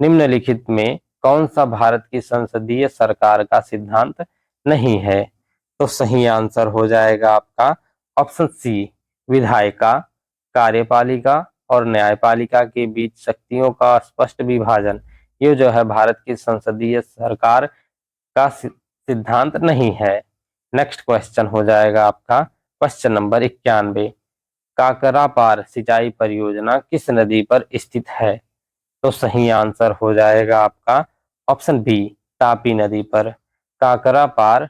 A: निम्नलिखित में कौन सा भारत की संसदीय सरकार का सिद्धांत नहीं है? तो सही आंसर हो जाएगा आपका ऑप्शन सी, विधायिका, कार्यपालिका और न्यायपालिका के बीच शक्तियों का स्पष्ट विभाजन। ये जो है भारत की संसदीय सरकार का सिद्धांत नहीं है। नेक्स्ट क्वेश्चन हो जाएगा आपका क्वेश्चन नंबर 91। काकरापार सिंचाई परियोजना किस नदी पर स्थित है? तो सही आंसर हो जाएगा आपका ऑप्शन बी, तापी नदी पर। काकरापार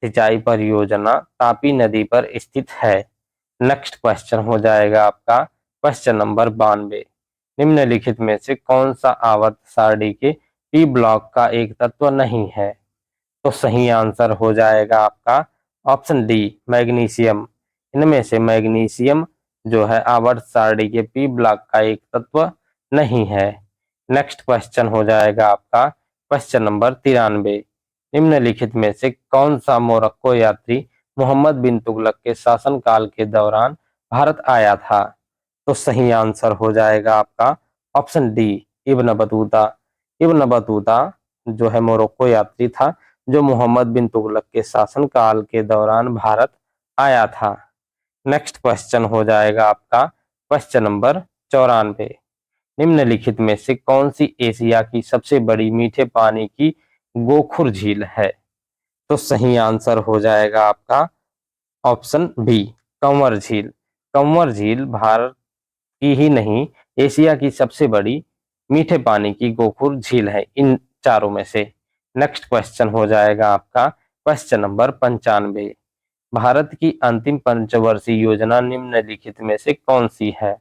A: सिंचाई परियोजना तापी नदी पर स्थित है। नेक्स्ट क्वेश्चन हो जाएगा आपका क्वेश्चन नंबर 92। निम्नलिखित में से कौन सा आवर्त सारणी के पी ब्लॉक का एक तत्व नहीं है? तो सही आंसर हो जाएगा आपका ऑप्शन डी, मैग्नीशियम। इनमें से मैग्नीशियम जो है आवर्त सारणी के पी ब्लॉक का एक तत्व नहीं है। नेक्स्ट क्वेश्चन हो जाएगा आपका क्वेश्चन नंबर 93। निम्नलिखित में से कौन सा मोरक्को यात्री मोहम्मद बिन तुगलक के शासनकाल के दौरान भारत आया था? तो सही आंसर हो जाएगा आपका option D, Ibn Battuta. Ibn Battuta जो है मोरक्को यात्री था जो मोहम्मद बिन तुगलक के शासनकाल के दौरान भारत आया था। नेक्स्ट क्वेश्चन हो जाएगा आपका क्वेश्चन नंबर 94। निम्नलिखित में से कौन सी एशिया की सबसे बड़ी मीठे पानी की गोखुर झील है? तो सही आंसर हो जाएगा आपका ऑप्शन बी, कंवर झील। कंवर झील भारत की ही नहीं एशिया की सबसे बड़ी मीठे पानी की गोखुर झील है इन चारों में से। नेक्स्ट क्वेश्चन हो जाएगा आपका क्वेश्चन नंबर 95। भारत की अंतिम पंचवर्षीय योजना निम्नलिखित में से कौन सी है?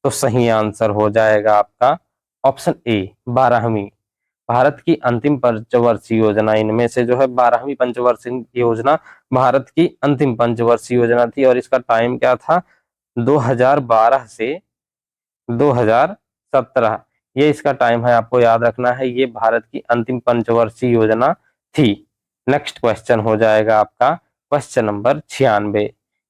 A: तो सही आंसर हो जाएगा आपका ऑप्शन ए, 12वीं। भारत की अंतिम पंचवर्षीय योजना, इनमें से जो है 12वीं पंचवर्षीय योजना भारत की अंतिम पंचवर्षीय योजना थी और इसका टाइम क्या था, 2012 से 2017, ये इसका टाइम है, आपको याद रखना है, ये भारत की अंतिम पंचवर्षीय योजना थी। नेक्स्ट क्वेश्चन हो जाएगा आपका क्वेश्चन नंबर 96।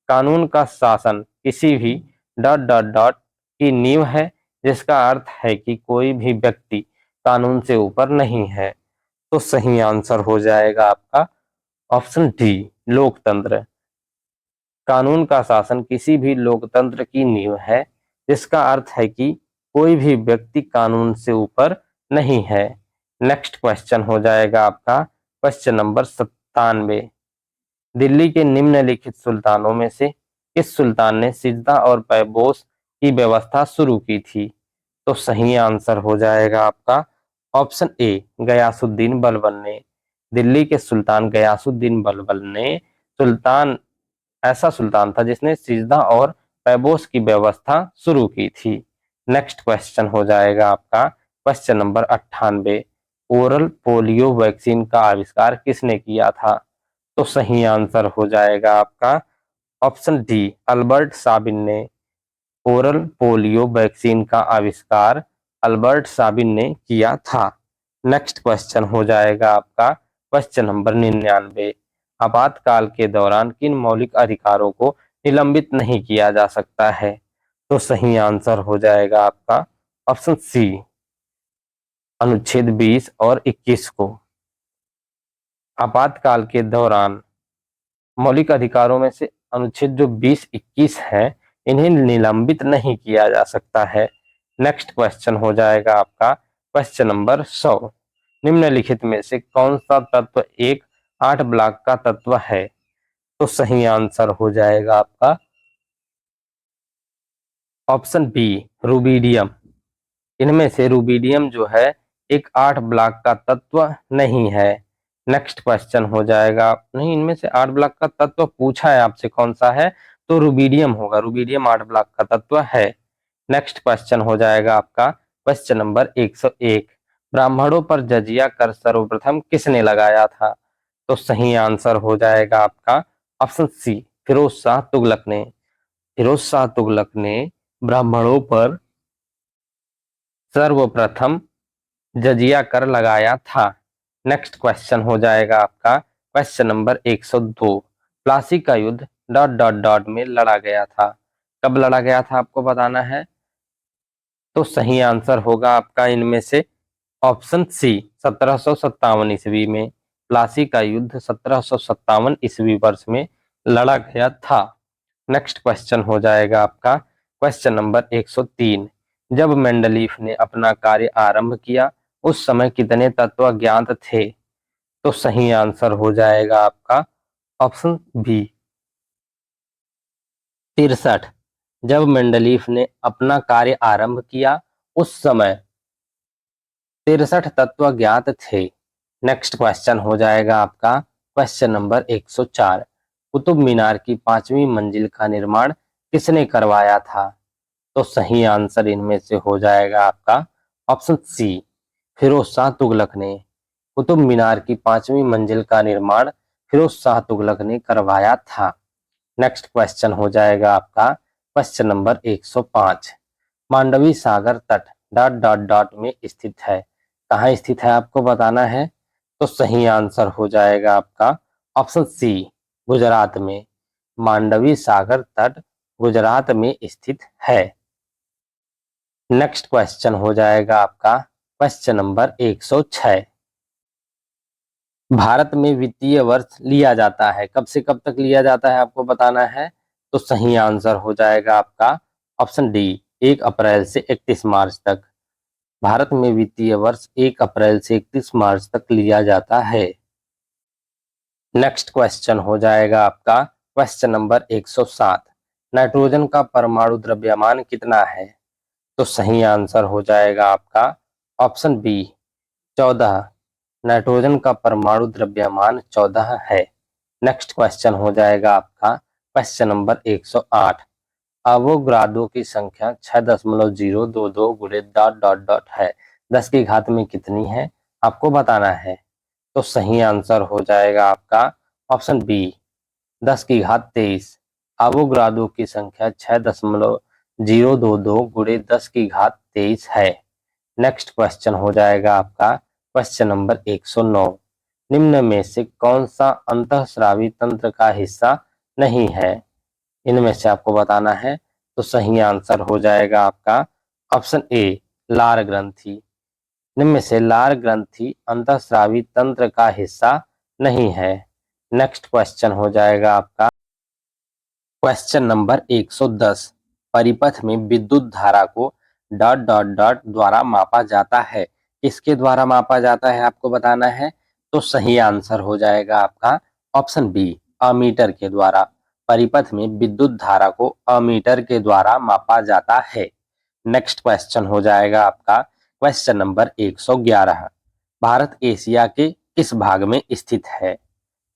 A: कानून का शासन किसी भी डॉट डॉट डॉट की नींव है, जिसका अर्थ है कि कोई भी व्यक्ति कानून से ऊपर नहीं है। तो सही आंसर हो जाएगा आपका ऑप्शन डी, लोकतंत्र। कानून का शासन किसी भी लोकतंत्र की नींव है, जिसका अर्थ है कि कोई भी व्यक्ति कानून से ऊपर नहीं है। नेक्स्ट क्वेश्चन हो जाएगा आपका क्वेश्चन नंबर 97। दिल्ली के निम्नलिखित सुल्तानों में से किस सुल्तान ने सिजदा और पैबोस की व्यवस्था शुरू की थी? तो सही आंसर हो जाएगा आपका ऑप्शन ए, गयासुद्दीन बलबल ने। दिल्ली के सुल्तान गयासुद्दीन बलबल ने सुल्तान ऐसा सुल्तान था जिसने सिजदा और पैबोस की व्यवस्था शुरू की थी। नेक्स्ट क्वेश्चन हो जाएगा आपका question number 98। Oral polio vaccine का आविष्कार किसने किया था? तो सही आंसर हो जाएगा आपका ऑप्शन डी, अल्बर्ट साबिन ने। ओरल पोलियो वैक्सीन का आविष्कार अल्बर्ट साबिन ने किया था। नेक्स्ट क्वेश्चन हो जाएगा आपका क्वेश्चन नंबर 99। आपातकाल के दौरान किन मौलिक अधिकारों को निलंबित नहीं किया जा सकता है? तो सही आंसर हो जाएगा आपका ऑप्शन सी, अनुच्छेद 20 और 21 को। आपातकाल के दौरान मौलिक अधिकारों में से अनुच्छेद जो 20-21 है, इन्हें निलंबित नहीं किया जा सकता है। नेक्स्ट क्वेश्चन हो जाएगा आपका क्वेश्चन नंबर 100। निम्नलिखित में से कौन सा तत्व एक 8 ब्लॉक का तत्व है? तो सही आंसर हो जाएगा आपका ऑप्शन बी, रुबिडियम। इनमें से रुबिडियम जो है एक 8 ब्लॉक का तत्व नहीं है। नेक्स्ट क्वेश्चन हो जाएगा, नहीं, इनमें से 8 ब्लॉक का तत्व पूछा है आपसे कौन सा है, तो रुबिडियम होगा, रुबिडियम 8 ब्लॉक का तत्व है। नेक्स्ट क्वेश्चन हो जाएगा आपका क्वेश्चन नंबर 101। ब्राह्मणों पर जजिया कर सर्वप्रथम किसने लगाया था? तो सही आंसर हो जाएगा आपका ऑप्शन सी, फिरोज शाह तुगलक ने। फिरोज शाह तुगलक ने ब्राह्मणों पर सर्वप्रथम जजिया कर लगाया था। नेक्स्ट क्वेश्चन हो जाएगा आपका क्वेश्चन नंबर 102। प्लासी का युद्ध डॉट डॉट डॉट में लड़ा गया था। कब लड़ा गया था आपको बताना है। तो सही आंसर होगा आपका इनमें से ऑप्शन सी, 1757 ईस्वी में। प्लासी का युद्ध 1757 ईस्वी वर्ष में लड़ा गया था। नेक्स्ट क्वेश्चन हो जाएगा आपका क्वेश्चन नंबर 103। जब मेंडलीफ ने अपना कार्य आरंभ किया, उस समय कितने तत्व ज्ञात थे? तो सही आंसर हो जाएगा आपका ऑप्शन बी, 63। जब मेंडलीफ ने अपना कार्य आरंभ किया, उस समय 63 तत्व ज्ञात थे। नेक्स्ट क्वेश्चन हो जाएगा आपका क्वेश्चन नंबर 104। कुतुब मीनार की 5वीं मंजिल का निर्माण किसने करवाया था? तो सही आंसर इनमें से हो जाएगा आपका ऑप्शन सी, फिरोज शाह तुगलक ने। कुतुब मीनार की 5वीं मंजिल का निर्माण फिरोज शाह तुगलक ने करवाया था। नेक्स्ट क्वेश्चन हो जाएगा आपका क्वेश्चन नंबर 105। मांडवी सागर तट डॉट डॉट डॉट में स्थित है। कहाँ स्थित है आपको बताना है। तो सही आंसर हो जाएगा आपका ऑप्शन सी, गुजरात में। मांडवी सागर तट गुजरात में स्थित है। नेक्स्ट क्वेश्चन हो जाएगा आपका क्वेश्चन नंबर 106। भारत में वित्तीय वर्ष लिया जाता है, कब से कब तक लिया जाता है आपको बताना है। तो सही आंसर हो जाएगा आपका ऑप्शन डी, 1 अप्रैल से 31 मार्च तक। भारत में वित्तीय वर्ष 1 अप्रैल से 31 मार्च तक लिया जाता है। नेक्स्ट क्वेश्चन हो जाएगा आपका क्वेश्चन नंबर 107। नाइट्रोजन का परमाणु द्रव्यमान कितना है? तो सही आंसर हो जाएगा आपका ऑप्शन बी, 14। नाइट्रोजन का परमाणु द्रव्यमान 14 है। नेक्स्ट क्वेश्चन हो जाएगा आपका क्वेश्चन नंबर 108। अवोगाद्रो की संख्या 6.022 गुणे डॉट डॉट डॉट है, 10 की घात में कितनी है? आपको बताना है। तो सही आंसर हो जाएगा आपका ऑप्शन बी 10⁻23। अवोगाद्रो की संख्या 6.022 गुणे 10⁻23 है। नेक्स्ट क्वेश्चन हो जाएगा आपका क्वेश्चन नंबर 109। निम्न में से कौन सा अंतःस्रावी तंत्र का हिस्सा नहीं है? इनमें से आपको बताना है। तो सही आंसर हो जाएगा आपका ऑप्शन ए लार ग्रंथि। इनमें से लार ग्रंथि अंतःस्रावी तंत्र का हिस्सा नहीं है। नेक्स्ट क्वेश्चन हो जाएगा आपका क्वेश्चन नंबर 110। परिपथ में विद्युत धारा को डॉट डॉट डॉट द्वारा मापा जाता है। किसके द्वारा मापा जाता है आपको बताना है। तो सही आंसर हो जाएगा आपका ऑप्शन बी अमीटर के द्वारा। परिपथ में विद्युत धारा को अमीटर के द्वारा मापा जाता है। नेक्स्ट क्वेश्चन हो जाएगा आपका क्वेश्चन नंबर 111। भारत एशिया के किस भाग में स्थित है?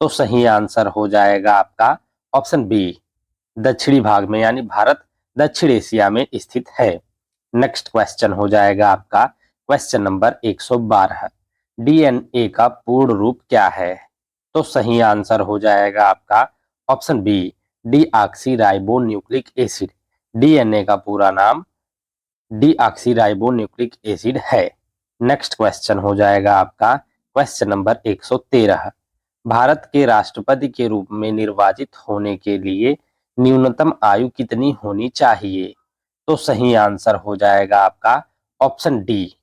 A: तो सही आंसर हो जाएगा आपका ऑप्शन बी दक्षिणी भाग में, यानी भारत दक्षिण एशिया में स्थित है। नेक्स्ट क्वेश्चन हो जाएगा आपका क्वेश्चन नंबर 112। डीएनए का पूर्ण रूप क्या है? तो सही आंसर हो जाएगा आपका option B deoxyribo nucleic acid. DNA का पूरा नाम डीऑक्सीराइबो न्यूक्लिक एसिड है। नेक्स्ट क्वेश्चन हो जाएगा आपका क्वेश्चन नंबर 113। भारत के राष्ट्रपति के रूप में निर्वाचित होने के लिए न्यूनतम आयु कितनी होनी चाहिए? तो सही आंसर हो जाएगा आपका ऑप्शन डी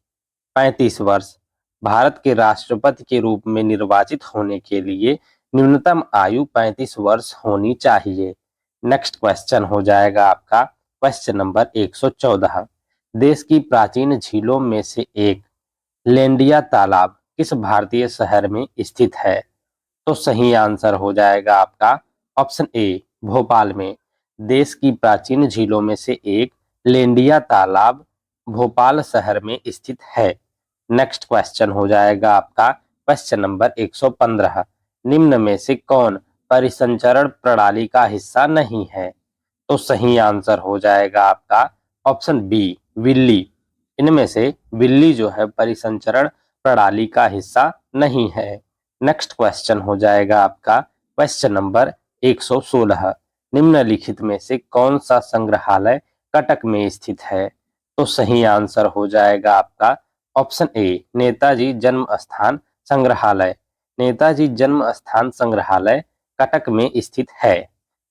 A: 35 वर्ष। भारत के राष्ट्रपति के रूप में निर्वाचित होने के लिए न्यूनतम आयु 35 वर्ष होनी चाहिए। नेक्स्ट क्वेश्चन हो जाएगा आपका क्वेश्चन नंबर 114। देश की प्राचीन झीलों में से एक लेंडिया तालाब किस भारतीय शहर में स्थित है? तो सही आंसर हो जाएगा आपका ऑप्शन ए भोपाल में। देश की प्राचीन झीलों में से एक लेंडिया तालाब भोपाल शहर में स्थित है। नेक्स्ट क्वेश्चन हो जाएगा आपका क्वेश्चन नंबर 115। निम्न में से कौन परिसंचरण प्रणाली का हिस्सा नहीं है? तो सही आंसर हो जाएगा आपका ऑप्शन बी बिल्ली। इनमें से बिल्ली जो है परिसंचरण प्रणाली का हिस्सा नहीं है। नेक्स्ट क्वेश्चन हो जाएगा आपका क्वेश्चन नंबर 116। निम्नलिखित में से कौन सा संग्रहालय कटक में स्थित है? तो सही आंसर हो जाएगा आपका ऑप्शन ए नेताजी जन्म स्थान संग्रहालय। नेताजी जन्म स्थान संग्रहालय कटक में स्थित है।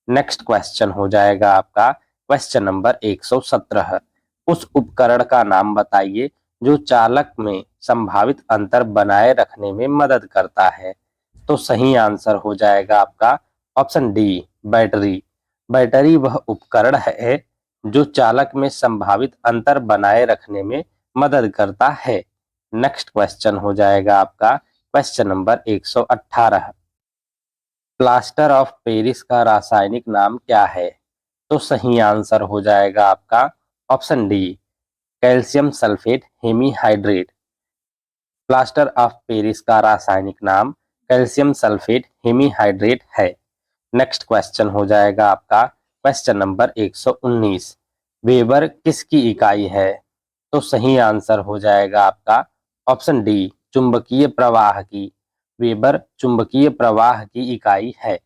A: नेक्स्ट क्वेश्चन हो जाएगा आपका क्वेश्चन नंबर 117। उस उपकरण का नाम बताइए जो चालक में संभावित अंतर बनाए रखने में मदद करता है। तो सही आंसर हो जाएगा आपका ऑप्शन डी बैटरी। बैटरी वह उपकरण है जो चालक में संभावित अंतर बनाए रखने में मदद करता है। नेक्स्ट क्वेश्चन हो जाएगा आपका question number 118। Plaster of Paris का रासायनिक नाम क्या है? तो सही आंसर हो जाएगा आपका option D calcium sulphate hemihydrate. Plaster of Paris का रासायनिक नाम कैल्शियम सल्फेट हेमीहाइड्रेट है। नेक्स्ट क्वेश्चन हो जाएगा आपका क्वेश्चन नंबर 119। वेबर किसकी इकाई है? तो सही आंसर हो जाएगा आपका ऑप्शन डी चुंबकीय प्रवाह की। वेबर चुंबकीय प्रवाह की इकाई है।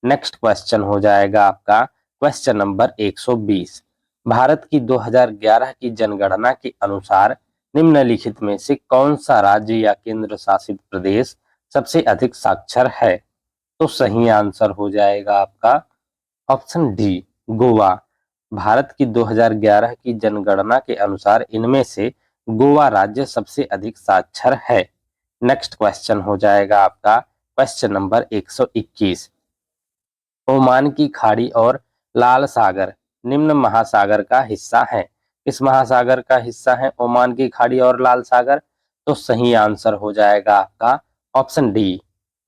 A: नेक्स्ट क्वेश्चन हो जाएगा आपका क्वेश्चन नंबर 120। भारत की 2011 की जनगणना के अनुसार निम्नलिखित में से कौन सा राज्य या केंद्र शासित प्रदेश सबसे अधिक साक्षर है? तो सही आंसर हो जाएगा आपका ऑप्शन डी गोवा। भारत की 2011 की जनगणना के अनुसार इनमें से गोवा राज्य सबसे अधिक साक्षर है। नेक्स्ट क्वेश्चन हो जाएगा आपका क्वेश्चन नंबर 121। ओमान की खाड़ी और लाल सागर निम्न महासागर का हिस्सा है। किस महासागर का हिस्सा है ओमान की खाड़ी और लाल सागर? तो सही आंसर हो जाएगा आपका ऑप्शन डी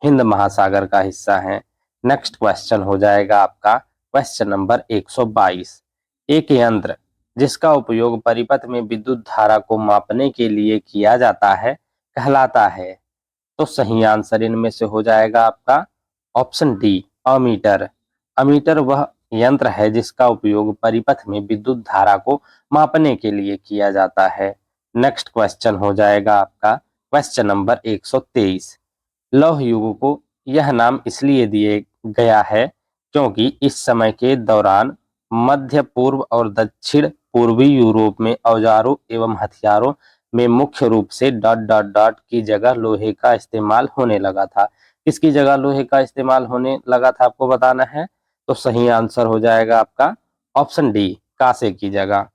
A: हिंद महासागर का हिस्सा है। नेक्स्ट क्वेश्चन हो जाएगा आपका क्वेश्चन नंबर 122। एक यंत्र जिसका उपयोग परिपथ में विद्युत धारा को मापने के लिए किया जाता है कहलाता है। तो सही आंसर इनमें से हो जाएगा आपका ऑप्शन डी अमीटर। अमीटर वह यंत्र है जिसका उपयोग परिपथ में विद्युत धारा को मापने के लिए किया जाता है। नेक्स्ट क्वेश्चन हो जाएगा आपका क्वेश्चन नंबर 123। लौह युग को यह नाम इसलिए दिए गया है क्योंकि इस समय के दौरान मध्य पूर्व और दक्षिण पूर्वी यूरोप में औजारों एवं हथियारों में मुख्य रूप से डॉट डॉट डॉट की जगह लोहे का इस्तेमाल होने लगा था। किसकी जगह लोहे का इस्तेमाल होने लगा था आपको बताना है। तो सही आंसर हो जाएगा आपका ऑप्शन डी, कांसे की जगह।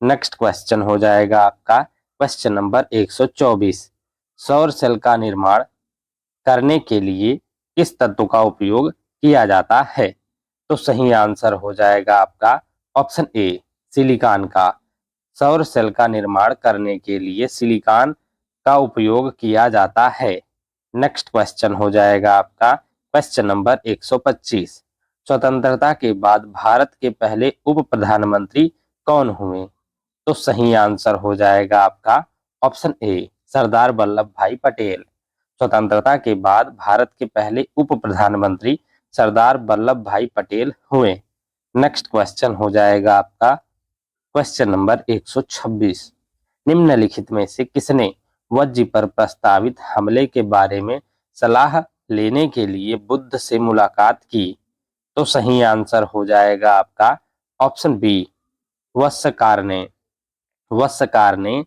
A: नेक्स्ट क्वेश्चन हो जाएगा आपका क्वेश्चन नंबर 124। सौर सेल का निर्माण करने के लिए किस तत्व का उपयोग किया जाता है। तो सही आंसर हो जाएगा आपका ऑप्शन ए, सिलिकॉन का। सौर सेल का निर्माण करने के लिए सिलिकॉन का उपयोग किया जाता है। नेक्स्ट क्वेश्चन हो जाएगा आपका क्वेश्चन नंबर 125। स्वतंत्रता के बाद भारत के पहले उप प्रधानमंत्री कौन हुए। तो सही आंसर हो जाएगा आपका ऑप्शन ए, सरदार वल्लभ भाई पटेल। स्वतंत्रता के बाद भारत के पहले उप प्रधानमंत्री सरदार वल्लभ भाई पटेल हुए। नेक्स्ट क्वेश्चन हो जाएगा आपका क्वेश्चन नंबर 126। निम्नलिखित में से किसने वज्जी पर प्रस्तावित हमले के बारे में सलाह लेने के लिए बुद्ध से मुलाकात की। तो सही आंसर हो जाएगा आपका ऑप्शन बी, वस्सकार ने। वस्सकार ने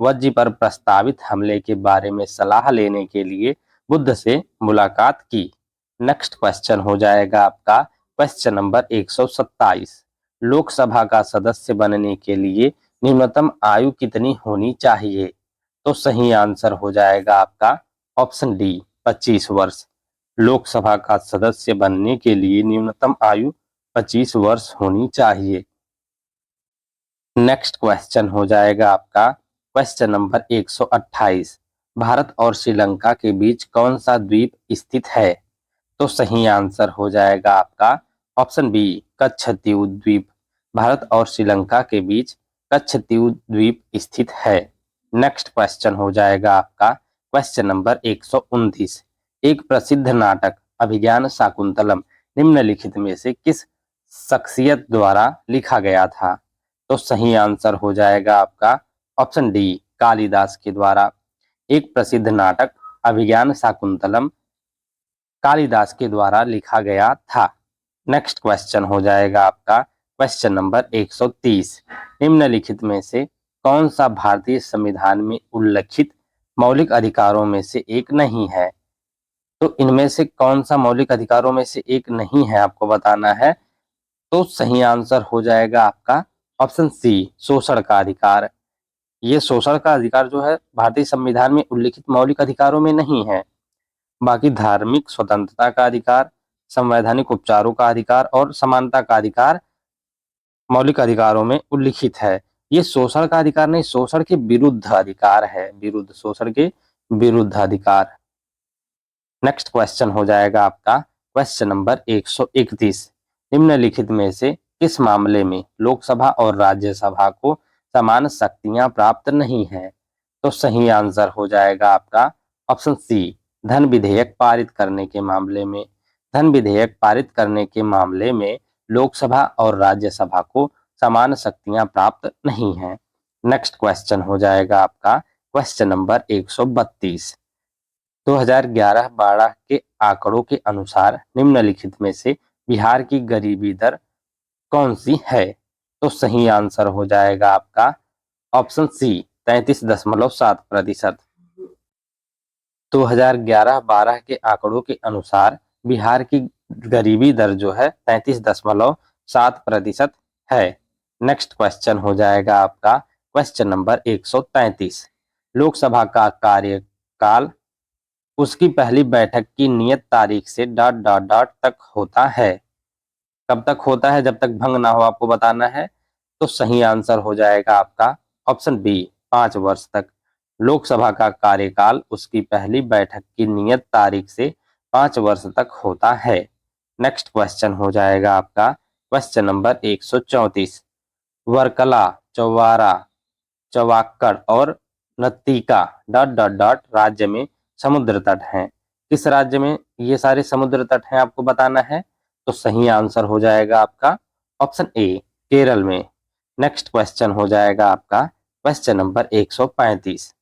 A: वज्जी पर प्रस्तावित हमले के बारे में सलाह लेने के लिए बुद्ध से मुलाकात की। नेक्स्ट क्वेश्चन हो जाएगा आपका क्वेश्चन नंबर 127। लोकसभा का सदस्य बनने के लिए न्यूनतम आयु कितनी होनी चाहिए। तो सही आंसर हो जाएगा आपका ऑप्शन डी, 25 वर्ष। लोकसभा का सदस्य बनने के लिए न्यूनतम आयु 25 वर्ष होनी चाहिए। नेक्स्ट क्वेश्चन हो जाएगा आपका क्वेश्चन नंबर 128। भारत और श्रीलंका के बीच कौन सा द्वीप स्थित है। तो सही आंसर हो जाएगा आपका ऑप्शन बी, कच्छतीव द्वीप। भारत और श्रीलंका के बीच कच्छतीव द्वीप स्थित है। नेक्स्ट क्वेश्चन हो जाएगा आपका क्वेश्चन नंबर 129। एक प्रसिद्ध नाटक अभिज्ञान शाकुंतलम निम्नलिखित में से किस शख्सियत द्वारा लिखा गया था। तो सही आंसर हो जाएगा आपका ऑप्शन डी, कालिदास के द्वारा। एक प्रसिद्ध नाटक अभिज्ञान शाकुंतलम कालिदास के द्वारा लिखा गया था। नेक्स्ट क्वेश्चन हो जाएगा आपका क्वेश्चन नंबर 130। निम्नलिखित में से कौन सा भारतीय संविधान में उल्लिखित मौलिक अधिकारों में से एक नहीं है। तो इनमें से कौन सा मौलिक अधिकारों में से एक नहीं है आपको बताना है। तो सही आंसर हो जाएगा आपका ऑप्शन सी, शोषण का अधिकार। ये शोषण का अधिकार जो है भारतीय संविधान में उल्लिखित मौलिक अधिकारों में नहीं है। बाकी धार्मिक स्वतंत्रता का अधिकार, संवैधानिक उपचारों का अधिकार और समानता का अधिकार मौलिक अधिकारों में उल्लिखित है। ये शोषण का अधिकार नहीं, शोषण के विरुद्ध अधिकार है, विरुद्ध, शोषण के विरुद्ध अधिकार। नेक्स्ट क्वेश्चन हो जाएगा आपका क्वेश्चन नंबर 131। निम्नलिखित में से किस मामले में लोकसभा और राज्यसभा को समान शक्तियां प्राप्त नहीं है। तो सही आंसर हो जाएगा आपका ऑप्शन सी, धन विधेयक पारित करने के मामले में। धन विधेयक पारित करने के मामले में लोकसभा और राज्यसभा को समान शक्तियां प्राप्त नहीं है। नेक्स्ट क्वेश्चन हो जाएगा आपका क्वेश्चन नंबर 132। 2011-12 के आंकड़ों के अनुसार निम्नलिखित में से बिहार की गरीबी दर कौन सी है। तो सही आंसर हो जाएगा आपका ऑप्शन सी, 33.7%। 2011-12 के आंकड़ों के अनुसार बिहार की गरीबी दर जो है 33.7% है। नेक्स्ट क्वेश्चन हो जाएगा आपका क्वेश्चन नंबर 133। लोकसभा का कार्यकाल उसकी पहली बैठक की नियत तारीख से डॉट डॉट डॉट तक होता है। कब तक होता है, जब तक भंग ना हो आपको बताना है। तो सही आंसर हो जाएगा आपका ऑप्शन बी, 5 वर्ष तक। लोकसभा का कार्यकाल उसकी पहली बैठक की नियत तारीख से 5 वर्ष तक होता है। नेक्स्ट क्वेश्चन हो जाएगा आपका क्वेश्चन नंबर 134। वर्कला, चौवारा, चवाक्कड़ और नतीका डॉट डॉट डॉट राज्य में समुद्र तट हैं। किस राज्य में ये सारे समुद्र तट हैं आपको बताना है। तो सही आंसर हो जाएगा आपका ऑप्शन ए, केरल में। नेक्स्ट क्वेश्चन हो जाएगा आपका क्वेश्चन नंबर 135।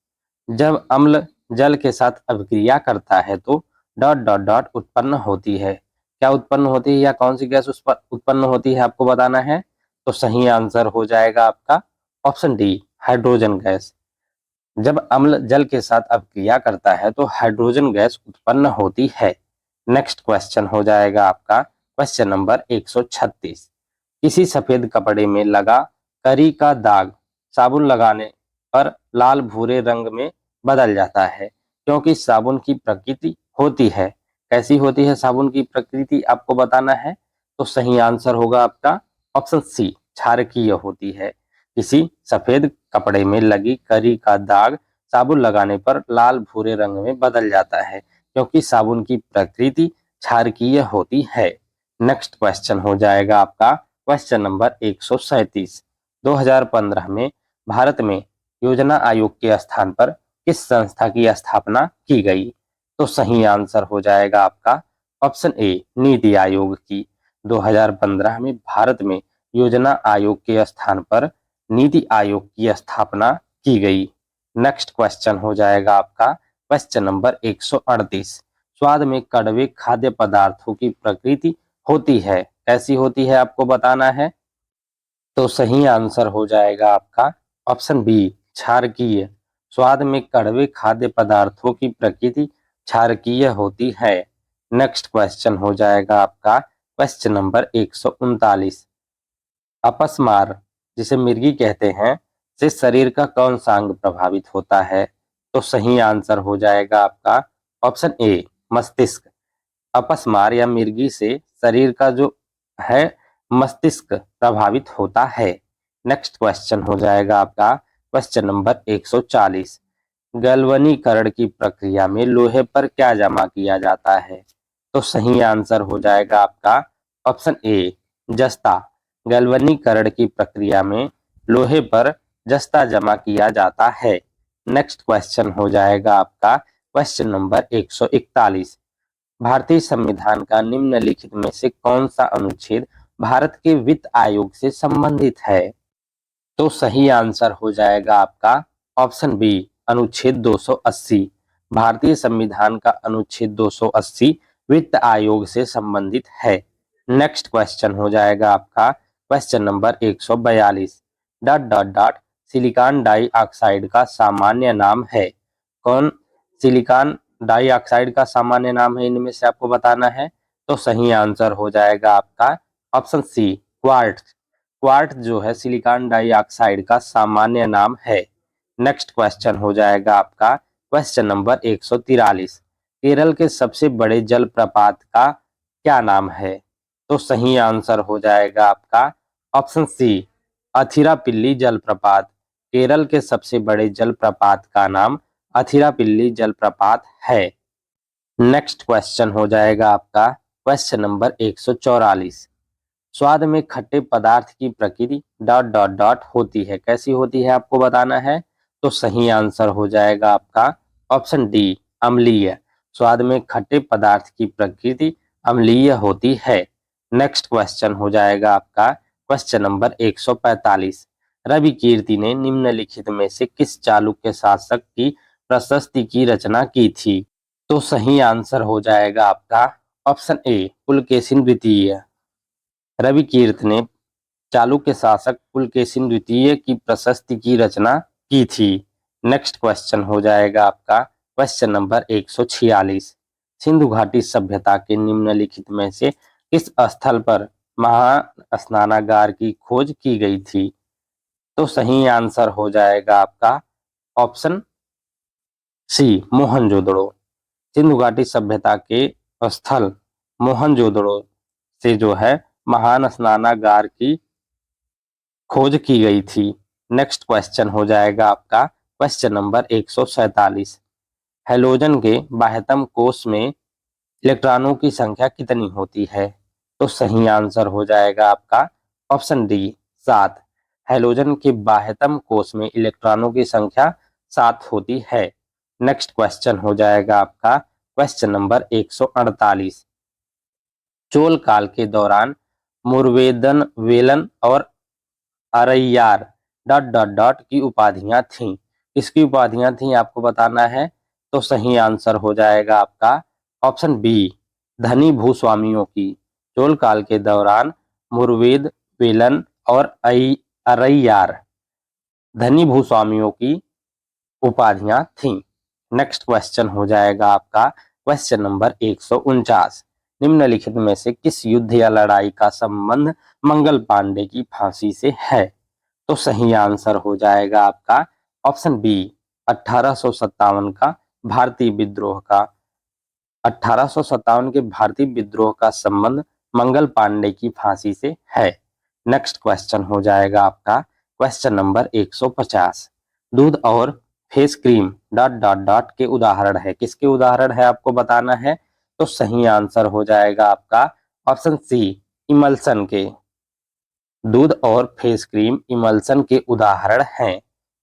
A: जब अम्ल जल के साथ अभिक्रिया करता है तो डॉट डॉट डॉट उत्पन्न होती है। क्या उत्पन्न होती है या कौन सी गैस उस पर उत्पन्न होती है आपको बताना है। तो सही आंसर हो जाएगा आपका ऑप्शन डी, हाइड्रोजन गैस। जब अम्ल जल के साथ अभिक्रिया करता है तो हाइड्रोजन गैस उत्पन्न होती है। नेक्स्ट क्वेश्चन हो जाएगा आपका क्वेश्चन नंबर 136। किसी सफेद कपड़े में लगा करी का दाग साबुन लगाने पर लाल भूरे रंग में बदल जाता है, क्योंकि साबुन की प्रकृति होती है। कैसी होती है साबुन की प्रकृति आपको बताना है। तो सही आंसर होगा आपका ऑप्शन सी, क्षारकीय होती है। किसी सफेद कपड़े में लगी करी का दाग साबुन लगाने पर लाल भूरे रंग में बदल जाता है, क्योंकि साबुन की प्रकृति क्षारकीय होती है। नेक्स्ट क्वेश्चन हो जाएगा आपका क्वेश्चन नंबर 137। 2015 में भारत में योजना आयोग के स्थान पर किस संस्था की स्थापना की गई। तो सही आंसर हो जाएगा आपका ऑप्शन ए, नीति आयोग की। 2015 में भारत में योजना आयोग के स्थान पर नीति आयोग की स्थापना की गई। नेक्स्ट क्वेश्चन हो जाएगा आपका क्वेश्चन नंबर 138। स्वाद में कड़वे खाद्य पदार्थों की प्रकृति होती है, कैसी होती है आपको बताना है। तो सही आंसर हो जाएगा आपका ऑप्शन बी, क्षारकीय। स्वाद में कड़वे खाद्य पदार्थों की प्रकृति क्षारकीय होती है। नेक्स्ट क्वेश्चन हो जाएगा आपका क्वेश्चन नंबर 139। अपस्मार, जिसे मिर्गी कहते हैं, से शरीर का कौन सा अंग प्रभावित होता है। तो सही आंसर हो जाएगा आपका ऑप्शन ए, मस्तिष्क। अपस्मार या मिर्गी से शरीर का जो है मस्तिष्क प्रभावित होता है। नेक्स्ट क्वेश्चन हो जाएगा आपका क्वेश्चन नंबर 140। गैल्वनीकरण की प्रक्रिया में लोहे पर क्या जमा किया जाता है। तो सही आंसर हो जाएगा आपका ऑप्शन ए, जस्ता। गैल्वनीकरण की प्रक्रिया में लोहे पर जस्ता जमा किया जाता है। नेक्स्ट क्वेश्चन हो जाएगा आपका क्वेश्चन नंबर 141। भारतीय संविधान का निम्नलिखित में से कौन सा अनुच्छेद भारत के वित्त आयोग से संबंधित है। तो सही आंसर हो जाएगा आपका ऑप्शन बी, अनुच्छेद 280। भारतीय संविधान का अनुच्छेद 280 वित्त आयोग से संबंधित है। नेक्स्ट क्वेश्चन हो जाएगा आपका question number 142। Dot dot dot silicon dioxide का सामान्य नाम है। कौन सिलिकॉन डाइऑक्साइड का सामान्य नाम है इनमें से आपको बताना है। तो सही आंसर हो जाएगा आपका ऑप्शन सी, क्वार्ट्ज। क्वार्ट्ज जो है सिलिकॉन डाइऑक्साइड का सामान्य नाम है। नेक्स्ट क्वेश्चन हो जाएगा आपका क्वेश्चन नंबर 143। केरल के सबसे बड़े जलप्रपात का क्या नाम है। तो सही आंसर हो जाएगा आपका ऑप्शन सी, अथिरापिल्ली जलप्रपात। केरल के सबसे बड़े जलप्रपात का नाम अथिरापिल्ली जलप्रपात है। नेक्स्ट क्वेश्चन हो जाएगा आपका क्वेश्चन नंबर 144। स्वाद में खट्टे पदार्थ की प्रकृति डॉट डॉट डॉट होती है, कैसी होती है आपको बताना है। तो सही आंसर हो जाएगा आपका ऑप्शन डी, अम्लीय। स्वाद में खट्टे पदार्थ की प्रकृति अम्लीय होती है। नेक्स्ट क्वेश्चन हो जाएगा आपका क्वेश्चन नंबर 145। रवि कीर्ति ने निम्नलिखित में से किस चालुक्य शासक की प्रशस्ति की रचना की थी। तो सही आंसर हो जाएगा आपका ऑप्शन ए, पुलकेशिन द्वितीय। रवि कीर्ति ने चालुक्य शासक पुलकेशिन द्वितीय की प्रशस्ति की रचना की थी। नेक्स्ट क्वेश्चन हो जाएगा आपका क्वेश्चन नंबर 146। सिंधु घाटी सभ्यता के निम्नलिखित में से किस स्थल पर महास्नानागार की खोज की गई थी। तो सही आंसर हो जाएगा आपका ऑप्शन सी, मोहनजोदड़ो। सिंधु घाटी सभ्यता के स्थल मोहनजोदड़ो से जो है महान स्नानागार की खोज की गई थी। नेक्स्ट क्वेश्चन हो जाएगा आपका क्वेश्चन नंबर 147। हैलोजन के बाह्यतम कोश में इलेक्ट्रॉनों की संख्या कितनी होती है। तो सही आंसर हो जाएगा आपका ऑप्शन डी, 7। हैलोजन के बाह्यतम कोश में इलेक्ट्रॉनों की संख्या 7 होती है। नेक्स्ट क्वेश्चन हो जाएगा आपका क्वेश्चन नंबर 148। चोल काल के दौरान मुरवेदन, वेलन और अरैयार डॉट डॉट डॉट की उपाधियां थीं। किसकी उपाधियां थीं आपको बताना है। तो सही आंसर हो जाएगा आपका ऑप्शन बी, धनी भूस्वामियों की। चोल काल के दौरान मुरवेद, वेलन और अरैयार धनी भूस्वामियों की उपाधियां थीं। नेक्स्ट क्वेश्चन हो जाएगा आपका क्वेश्चन नंबर 149। निम्नलिखित में से किस युद्ध या लड़ाई का संबंध मंगल पांडे की फांसी से है? तो सही आंसर हो जाएगा आपका ऑप्शन बी, 1857 का भारतीय विद्रोह का। 1857 के भारतीय विद्रोह का संबंध मंगल पांडे की फांसी से है। नेक्स्ट क्वेश्चन हो जाएगा आपका क्वेश्चन नंबर 150। दूध और face cream dot dot dot के उदाहरण है। किसके उदाहरण है आपको बताना है। तो सही आंसर हो जाएगा आपका ऑप्शन सी, इमल्सन के। दूध और फेस क्रीम इमल्सन के उदाहरण हैं।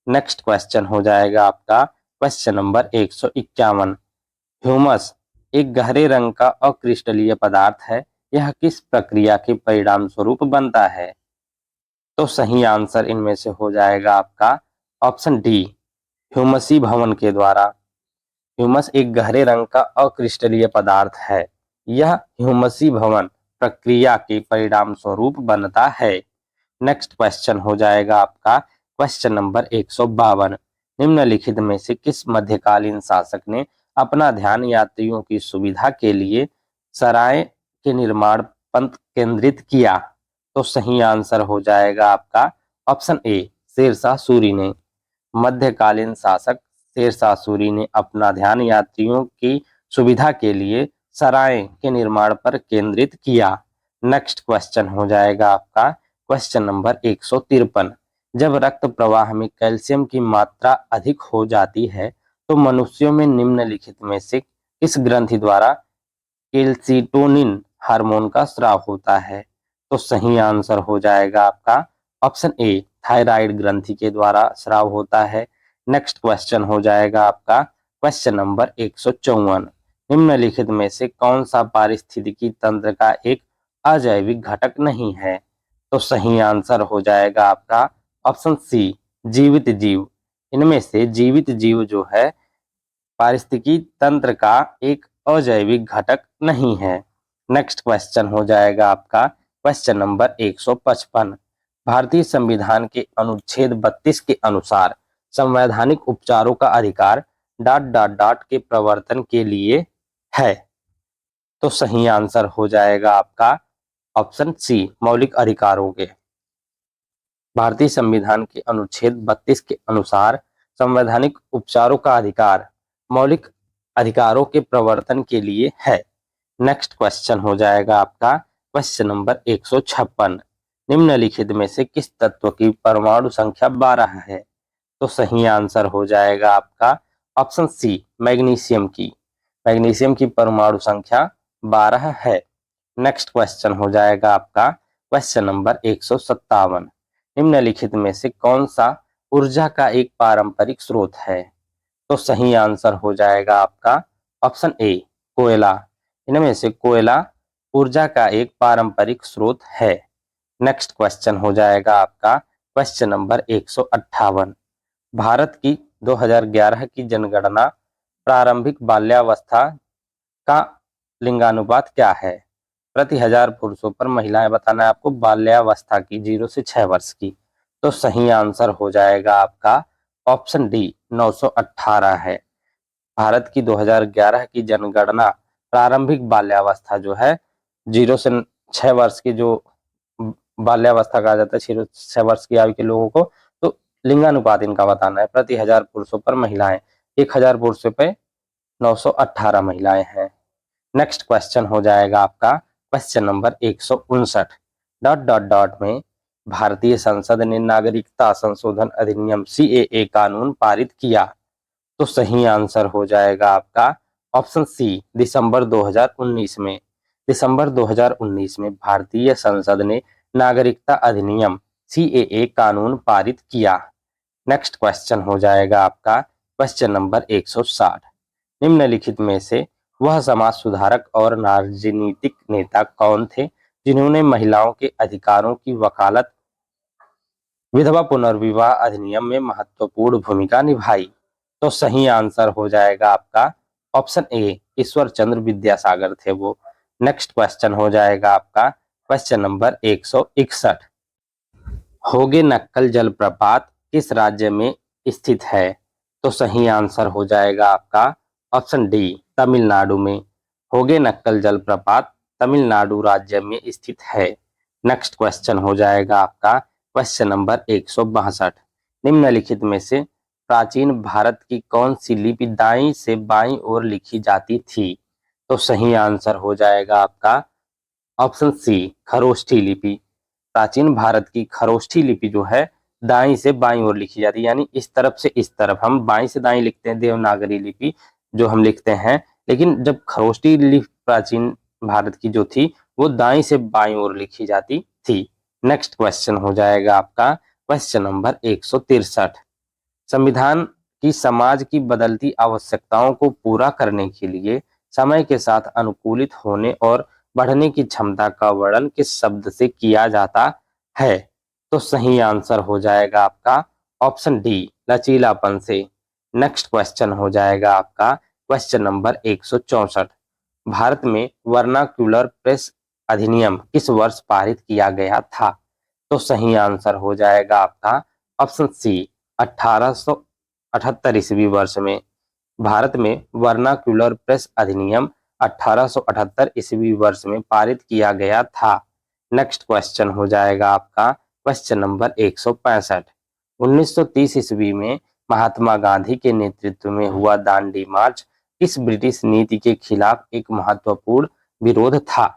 A: नेक्स्ट क्वेश्चन हो जाएगा आपका क्वेश्चन नंबर 151। ह्यूमस एक गहरे रंग का अक्रिस्टलीय पदार्थ है। यह किस प्रक्रिया के परिणाम स्वरूप बनता है? तो सही आंसर इनमें से हो जाएगा आपका ऑप्शन डी, ह्यूमसी भवन के द्वारा। ह्यूमस एक गहरे रंग का अक्रिस्टलीय पदार्थ है। यह ह्यूमसी भवन प्रक्रिया के परिणाम स्वरूप बनता है। नेक्स्ट क्वेश्चन हो जाएगा आपका क्वेश्चन नंबर 152। निम्नलिखित में से किस मध्यकालीन शासक ने अपना ध्यान यात्रियों की सुविधा के लिए सराय के निर्माण पर केंद्रित किया? तो सही आंसर हो जाएगा आपका ऑप्शन ए, शेरशाह सूरी ने। मध्यकालीन शासक शेरशाह सूरी ने अपना ध्यान यात्रियों की सुविधा के लिए सराय के निर्माण पर केंद्रित किया। नेक्स्ट क्वेश्चन हो जाएगा आपका क्वेश्चन नंबर 153। जब रक्त प्रवाह में कैल्शियम की मात्रा अधिक हो जाती है तो मनुष्यों में निम्नलिखित में से किस ग्रंथि द्वारा कैल्सिटोनिन हार्मोन का स्राव होता है? तो सही आंसर हो जाएगा आपका ऑप्शन ए, थायराइड ग्रंथि के द्वारा स्राव होता है। नेक्स्ट क्वेश्चन हो जाएगा आपका क्वेश्चन नंबर 154। निम्नलिखित में से कौन सा पारिस्थितिकी तंत्र का एक अजैविक घटक नहीं है? तो सही आंसर हो जाएगा आपका ऑप्शन सी, जीवित जीव। इनमें से जीवित जीव जो है पारिस्थितिकी तंत्र का एक अजैविक घटक नहीं है। नेक्स्ट क्वेश्चन हो जाएगा आपका क्वेश्चन नंबर 155। भारतीय संविधान के अनुच्छेद 32 के अनुसार संवैधानिक उपचारों का अधिकार डॉट डॉट डॉट के प्रवर्तन के लिए है। तो सही आंसर हो जाएगा आपका ऑप्शन सी, मौलिक अधिकारों के। भारतीय संविधान के अनुच्छेद 32 के अनुसार संवैधानिक उपचारों का अधिकार मौलिक अधिकारों के प्रवर्तन के लिए है। नेक्स्ट क्वेश्चन हो जाएगा आपका क्वेश्चन नंबर 156। निम्नलिखित में से किस तत्व की परमाणु संख्या 12 है? तो सही आंसर हो जाएगा आपका ऑप्शन सी, मैग्नीशियम की। मैग्नीशियम की परमाणु संख्या 12 है। नेक्स्ट क्वेश्चन हो जाएगा आपका क्वेश्चन नंबर 157। निम्नलिखित में से कौन सा ऊर्जा का एक पारंपरिक स्रोत है? तो सही आंसर हो जाएगा आपका ऑप्शन ए, कोयला। इनमें से कोयला ऊर्जा का एक पारंपरिक स्रोत है। नेक्स्ट क्वेश्चन हो जाएगा आपका क्वेश्चन नंबर 158। भारत की 2011 की जनगणना प्रारंभिक बाल्यावस्था का लिंगानुपात क्या है? प्रति 1000 पुरुषों पर महिलाएं बताना है आपको बाल्यावस्था की 0 से 6 वर्ष की। तो सही आंसर हो जाएगा आपका ऑप्शन डी, 918 है। भारत की 2011 की जनगणना प्रारंभिक बाल्यावस्था जो है 0 से 6 वर्ष की जो बाल्यावस्था कहा जाता है, 0 से 6 वर्ष की आयु के लोगों को, तो लिंगानुपात इनका बताना है प्रति 1000 पुरुषों पर महिलाएं। 1000 पुरुषों पे 918 महिलाएं हैं। नेक्स्ट क्वेश्चन हो जाएगा आपका question number 159। Dot dot dot में भारतीय संसद ने नागरिकता संशोधन अधिनियम सीएए कानून पारित किया। तो सही आंसर हो जाएगा आपका ऑप्शन सी, दिसंबर 2019 में। दिसंबर 2019 में भारतीय संसद ने नागरिकता अधिनियम सीएए कानून पारित किया। नेक्स्ट क्वेश्चन हो जाएगा आपका क्वेश्चन नंबर 160। निम्नलिखित में से वह समाज सुधारक और राजनीतिक नेता कौन थे जिन्होंने महिलाओं के अधिकारों की वकालत विधवा पुनर्विवाह अधिनियम में महत्वपूर्ण भूमिका निभाई? तो सही आंसर हो जाएगा आपका ऑप्शन ए, ईश्वर चंद्र विद्यासागर थे वो। नेक्स्ट क्वेश्चन हो जाएगा आपका क्वेश्चन नंबर 161। होगे नक्कल जलप्रपात किस राज्य में स्थित है? तो सही आंसर हो जाएगा आपका ऑप्शन डी, तमिलनाडु में। होगे नक्कल जलप्रपात तमिलनाडु राज्य में स्थित है। नेक्स्ट क्वेश्चन हो जाएगा आपका क्वेश्चन नंबर 162। निम्नलिखित में से प्राचीन भारत की कौन सी लिपि दाईं से बाईं ओर लिखी जाती थी? तो सही आंसर हो जाएगा आपका ऑप्शन सी, खरोष्ठी लिपि। प्राचीन भारत की खरोष्ठी लिपि जो है दाईं से बाईं ओर लिखी जाती है, यानी इस तरफ से इस तरफ। हम बाईं से दाईं लिखते हैं देवनागरी लिपि जो हम लिखते हैं, लेकिन जब खरोष्ठी लिपि प्राचीन भारत की जो थी वो दाईं से बाईं ओर लिखी जाती थी। नेक्स्ट क्वेश्चन हो जाएगा आपका क्वेश्चन नंबर 163। संविधान की समाज की बदलती आवश्यकताओं को पूरा करने के लिए समय के साथ अनुकूलित होने और बढ़ने की क्षमता का वर्णन किस शब्द से किया जाता है? तो सही आंसर हो जाएगा आपका ऑप्शन डी, लचीलापन से। नेक्स्ट क्वेश्चन हो जाएगा आपका क्वेश्चन नंबर 164। भारत में वर्नाक्यूलर प्रेस अधिनियम किस वर्ष पारित किया गया था? तो सही आंसर हो जाएगा आपका ऑप्शन सी, 1878 ईस्वी वर्ष में। भारत में वर्नाक्यूलर प्रेस अधिनियम 1878 ईस्वी वर्ष में पारित किया गया था। नेक्स्ट क्वेश्चन हो जाएगा आपका क्वेश्चन नंबर 165। 1930 ईस्वी में महात्मा गांधी के नेतृत्व में हुआ दांडी मार्च किस ब्रिटिश नीति के खिलाफ एक महत्वपूर्ण विरोध था?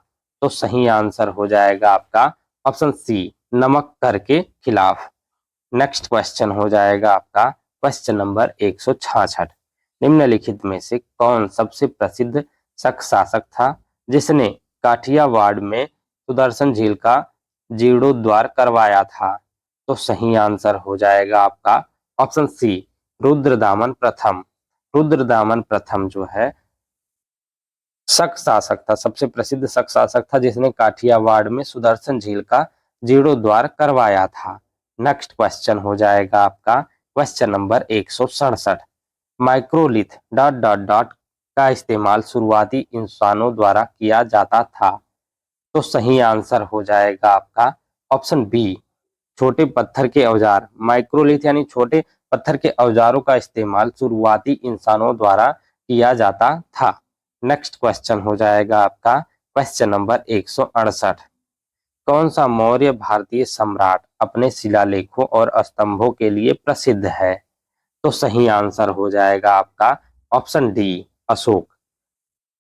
A: तो सही आंसर हो जाएगा आपका ऑप्शन सी, नमक कर के खिलाफ। नेक्स्ट क्वेश्चन हो जाएगा आपका क्वेश्चन नंबर 166। निम्नलिखित में से कौन सबसे प्रसिद्ध शक शासक था जिसने काठियावाड़ में सुदर्शन झील का जीर्णोद्धार करवाया था? तो सही आंसर हो जाएगा आपका ऑप्शन सी, रुद्रदामन प्रथम। रुद्रदामन प्रथम जो है शक शासक था, सबसे प्रसिद्ध शक शासक था जिसने काठियावाड़ में सुदर्शन झील का जीर्णोद्धार करवाया था। नेक्स्ट क्वेश्चन हो जाएगा आपका question number 167। Microlith dot dot dot का इस्तेमाल शुरुआती इंसानों द्वारा किया जाता था। तो सही आंसर हो जाएगा आपका ऑप्शन बी, छोटे पत्थर के औजार। माइक्रोलिथ यानी छोटे पत्थर के औजारों का इस्तेमाल शुरुआती इंसानों द्वारा किया जाता था। नेक्स्ट क्वेश्चन हो जाएगा आपका क्वेश्चन नंबर 168। कौन सा मौर्य भारतीय सम्राट अपने शिलालेखों और स्तंभों के लिए प्रसिद्ध है? तो सही आंसर हो जाएगा आपका ऑप्शन डी, अशोक।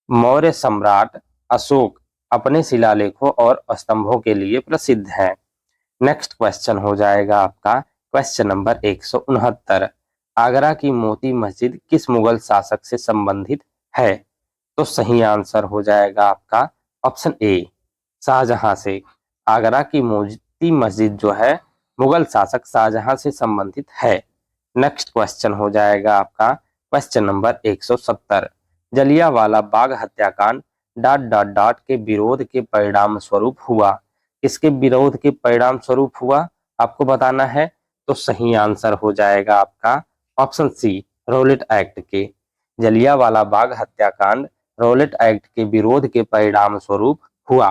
A: मौर्य सम्राट अशोक अपने शिलालेखों और स्तंभों के लिए प्रसिद्ध है। नेक्स्ट क्वेश्चन हो जाएगा आपका क्वेश्चन नंबर 169। आगरा की मोती मस्जिद किस मुगल शासक से संबंधित है? तो सही आंसर हो जाएगा आपका ऑप्शन ए, शाहजहां से। आगरा की मोती मस्जिद जो है मुगल शासक शाहजहां से संबंधित है। नेक्स्ट क्वेश्चन हो जाएगा आपका क्वेश्चन नंबर 170। जलियांवाला बाग हत्याकांड डॉट डॉट डॉट के विरोध के परिणाम स्वरूप हुआ। किसके विरोध के परिणाम स्वरूप हुआ आपको बताना है। तो सही आंसर हो जाएगा आपका ऑप्शन सी, रॉलेट एक्ट के। जलियांवाला बाग हत्याकांड रॉलेट एक्ट के विरोध के परिणाम स्वरूप हुआ।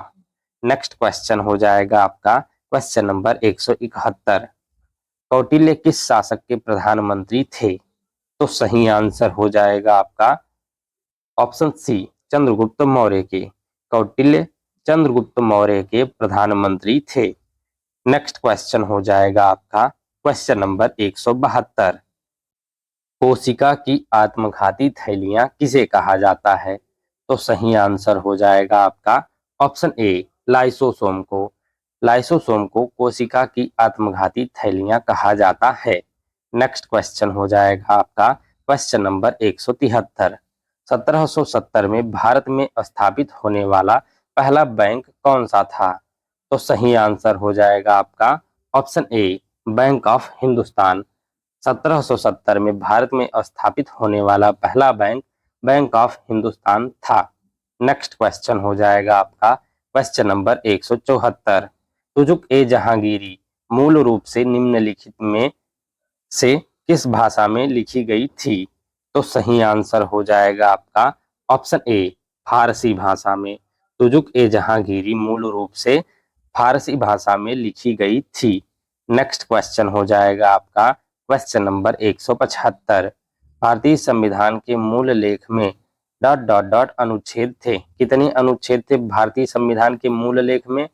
A: नेक्स्ट क्वेश्चन हो जाएगा आपका क्वेश्चन नंबर 171। कौटिल्य किस शासक के प्रधानमंत्री थे? तो सही आंसर हो जाएगा आपका ऑप्शन सी, चंद्रगुप्त मौर्य के। कौटिल्य चंद्रगुप्त मौर्य के प्रधानमंत्री थे। नेक्स्ट क्वेश्चन हो जाएगा आपका क्वेश्चन नंबर 172। कोशिका की आत्मघाती थैलियां किसे कहा जाता है? तो सही आंसर हो जाएगा आपका ऑप्शन ए, लाइसोसोम को। लाइसोसोम को कोशिका की आत्मघाती थैलियां कहा जाता है। नेक्स्ट क्वेश्चन हो जाएगा आपका क्वेश्चन नंबर 173। 1770 में भारत में स्थापित होने वाला पहला बैंक कौन सा था? तो सही आंसर हो जाएगा आपका option A, bank of Hindustan. 1770 में भारत में स्थापित होने वाला पहला बैंक बैंक ऑफ हिंदुस्तान था। नेक्स्ट क्वेश्चन हो जाएगा आपका क्वेश्चन नंबर 174। तुजुक ए जहांगीरी मूल रूप से निम्नलिखित में से किस भाषा में लिखी गई थी? तो सही आंसर हो जाएगा आपका ऑप्शन ए, फारसी भाषा में। तुजुक ए जहांगीरी मूल रूप से फारसी भाषा में लिखी गई थी। नेक्स्ट क्वेश्चन हो जाएगा आपका क्वेश्चन नंबर 175। भारतीय संविधान के मूल लेख में डॉट डॉट डॉट अनुच्छेद थे। कितने अनुच्छेद थे भारतीय संविधान के मूल लेख में?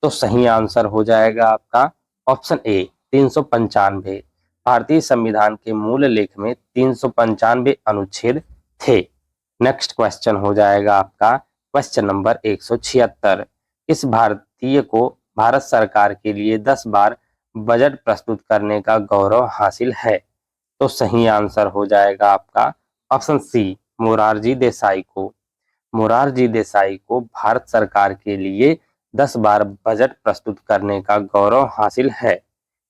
A: तो सही आंसर हो जाएगा आपका ऑप्शन ए, 395। भारतीय संविधान के मूल लेख में 395 अनुच्छेद थे। नेक्स्ट क्वेश्चन हो जाएगा आपका क्वेश्चन नंबर 176। इस भारतीय को भारत सरकार के लिए 10 बार बजट प्रस्तुत करने का गौरव हासिल है। तो सही आंसर हो जाएगा आपका ऑप्शन सी, मोरारजी देसाई को। मोरारजी देसाई को भारत सरकार के लिए 10 बार बजट प्रस्तुत करने का गौरव हासिल है।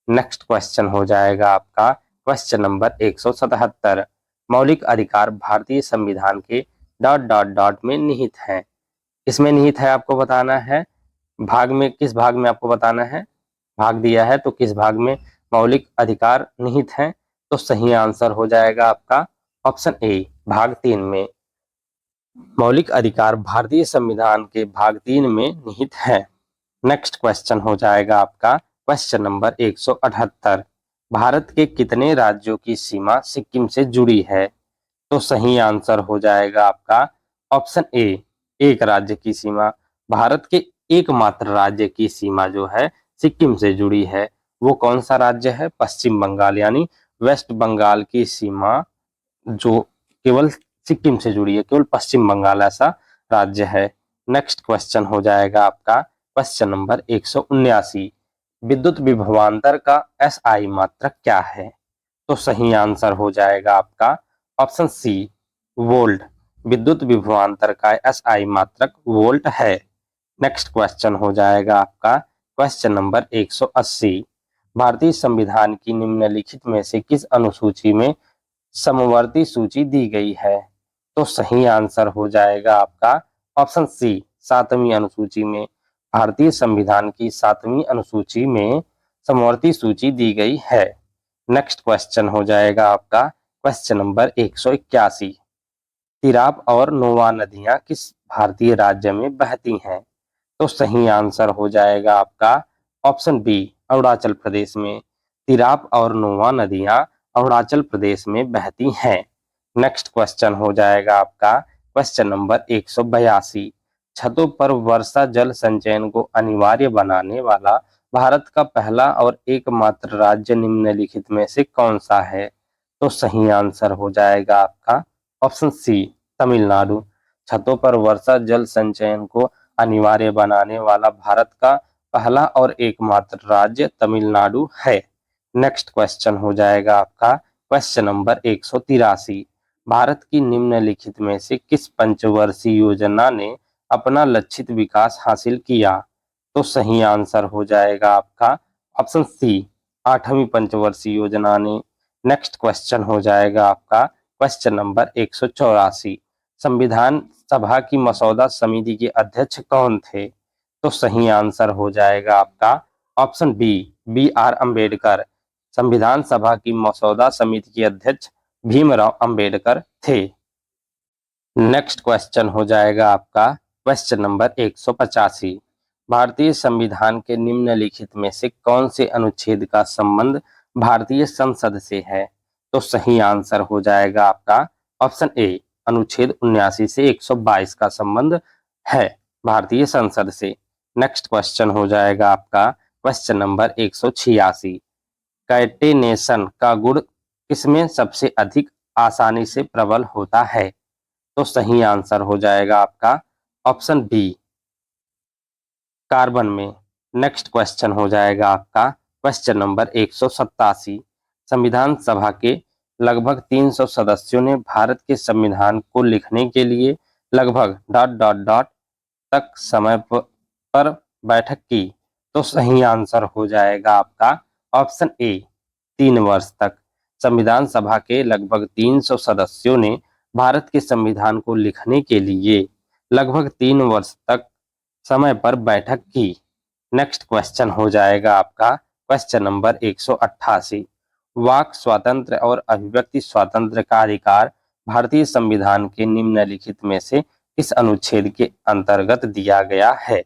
A: नेक्स्ट क्वेश्चन हो जाएगा आपका क्वेश्चन नंबर 177। मौलिक अधिकार भारतीय संविधान के डॉट डॉट डॉट में निहित हैं। इसमें निहित है आपको बताना है। भाग में, किस भाग में आपको बताना है? भाग दिया है तो किस भाग में मौलिक अधिकार निहित हैं? तो सही आंसर हो जाएगा आपका ऑप्शन ए, भाग 3 में। मौलिक अधिकार भारतीय संविधान के भाग 3 में निहित है। नेक्स्ट क्वेश्चन हो जाएगा आपका क्वेश्चन नंबर 178। भारत के कितने राज्यों की सीमा सिक्किम से जुड़ी है? तो सही आंसर हो जाएगा आपका ऑप्शन ए, एक राज्य की सीमा। भारत के एकमात्र राज्य की सीमा जो है सिक्किम से जुड़ी है। वो कौन सा राज्य है? पश्चिम बंगाल, यानी वेस्ट बंगाल की सीमा जो केवल सिक्किम से जुड़ी है, केवल पश्चिम बंगाल ऐसा राज्य है। नेक्स्ट क्वेश्चन हो जाएगा आपका क्वेश्चन नंबर 179। विद्युत विभवांतर का एसआई मात्रक क्या है? तो सही आंसर हो जाएगा आपका ऑप्शन सी, वोल्ट। विद्युत विभवांतर का एसआई मात्रक वोल्ट है। नेक्स्ट क्वेश्चन हो जाएगा आपका क्वेश्चन नंबर 180। भारतीय संविधान की निम्नलिखित में से किस अनुसूची में समवर्ती सूची दी गई है? तो सही आंसर हो जाएगा आपका ऑप्शन सी, 7वीं अनुसूची में। भारतीय संविधान की 7वीं अनुसूची में समवर्ती सूची दी गई है। नेक्स्ट क्वेश्चन हो जाएगा आपका क्वेश्चन नंबर 181। तिराप और नोवा नदियां किस भारतीय राज्य में बहती हैं? तो सही आंसर हो जाएगा आपका ऑप्शन बी, अरुणाचल प्रदेश में। तिराप और नोवा नदियां अरुणाचल प्रदेश में बहती हैं। नेक्स्ट क्वेश्चन हो जाएगा आपका क्वेश्चन नंबर 182। छतों पर वर्षा जल संचयन को अनिवार्य बनाने वाला भारत का पहला और एकमात्र राज्य निम्नलिखित में से कौन सा है? तो सही आंसर हो जाएगा आपका ऑप्शन सी, तमिलनाडु। छतों पर वर्षा जल संचयन को अनिवार्य बनाने वाला भारत का पहला और एकमात्र राज्य तमिलनाडु है। नेक्स्ट क्वेश्चन हो जाएगा आपका क्वेश्चन नंबर 183। भारत की निम्नलिखित में से किस पंचवर्षीय योजना ने अपना लक्षित विकास हासिल किया? तो सही आंसर हो जाएगा आपका ऑप्शन सी, 8वीं पंचवर्षीय योजना ने। नेक्स्ट क्वेश्चन हो जाएगा आपका क्वेश्चन नंबर 184। संविधान सभा की मसौदा समिति के अध्यक्ष कौन थे? तो सही आंसर हो जाएगा आपका ऑप्शन बी, B.R. अम्बेडकर। संविधान सभा की मसौदा समिति के अध्यक्ष भीमराव अंबेडकर थे। नेक्स्ट क्वेश्चन हो जाएगा आपका क्वेश्चन नंबर 185। भारतीय संविधान के निम्नलिखित में से कौन से अनुच्छेद का संबंध भारतीय संसद से है? तो सही आंसर हो जाएगा आपका ऑप्शन ए, अनुच्छेद 79 से 122 का संबंध है भारतीय संसद से। नेक्स्ट क्वेश्चन हो जाएगा आपका क्वेश्चन नंबर 186। कैटेनेशन का गुण किसमें सबसे अधिक आसानी से प्रबल होता है? तो सही आंसर हो जाएगा आपका ऑप्शन बी, कार्बन में। नेक्स्ट क्वेश्चन हो जाएगा आपका क्वेश्चन नंबर 187। संविधान सभा के लगभग 300 सदस्यों ने भारत के संविधान को लिखने के लिए लगभग डॉट डॉट डॉट तक समय पर बैठक की। तो सही आंसर हो जाएगा आपका ऑप्शन ए, 3 वर्ष तक। संविधान सभा के लगभग 300 सदस्यों ने भारत के संविधान को लिखने के लिए लगभग 3 वर्ष तक समय पर बैठक की। नेक्स्ट क्वेश्चन हो जाएगा आपका क्वेश्चन नंबर 188। वाक स्वातंत्र्य और अभिव्यक्ति स्वातंत्र्य का अधिकार भारतीय संविधान के निम्नलिखित में से किस अनुच्छेद के अंतर्गत दिया गया है?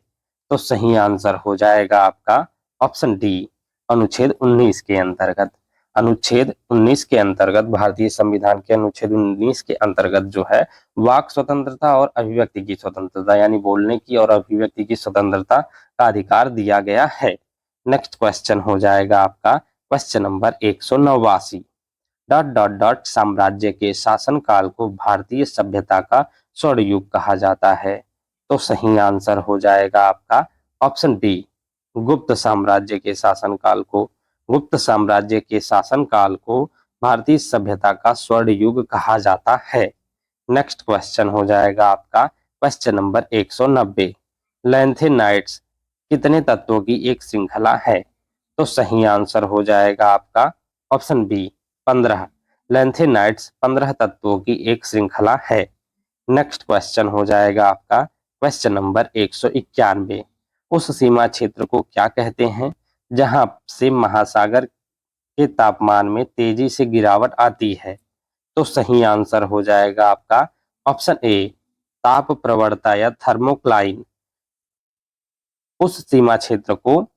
A: तो सही आंसर हो जाएगा आपका ऑप्शन डी, अनुच्छेद 19 के अंतर्गत। अनुच्छेद 19 के अंतर्गत, भारतीय संविधान के अनुच्छेद 19 के अंतर्गत जो है वाक स्वतंत्रता और अभिव्यक्ति की स्वतंत्रता, यानी बोलने की और अभिव्यक्ति की स्वतंत्रता का अधिकार दिया गया है। नेक्स्ट क्वेश्चन हो जाएगा आपका question number 189। Dot dot dot साम्राज्य के शासनकाल को भारतीय सभ्यता का स्वर्ण युग कहा जाता है। तो सही आंसर हो जाएगा आपका ऑप्शन डी, गुप्त साम्राज्य के शासनकाल को भारतीय सभ्यता का स्वर्ण युग कहा जाता है। नेक्स्ट क्वेश्चन हो जाएगा आपका क्वेश्चन नंबर 190। लैंथेनाइड्स कितने तत्वों की एक श्रृंखला है? तो सही आंसर हो जाएगा आपका ऑप्शन बी, 15। लैंथेनाइड्स 15 तत्वों की एक श्रृंखला है। नेक्स्ट क्वेश्चन हो जाएगा आपका क्वेश्चन नंबर 191। उस सीमा क्षेत्र को क्या कहते हैं जहां से महासागर के तापमान में तेजी से गिरावट आती है? तो सही आंसर हो जाएगा आपका ऑप्शन ए, ताप प्रवणता या थर्मोक्लाइन। उस सीमा क्षेत्र को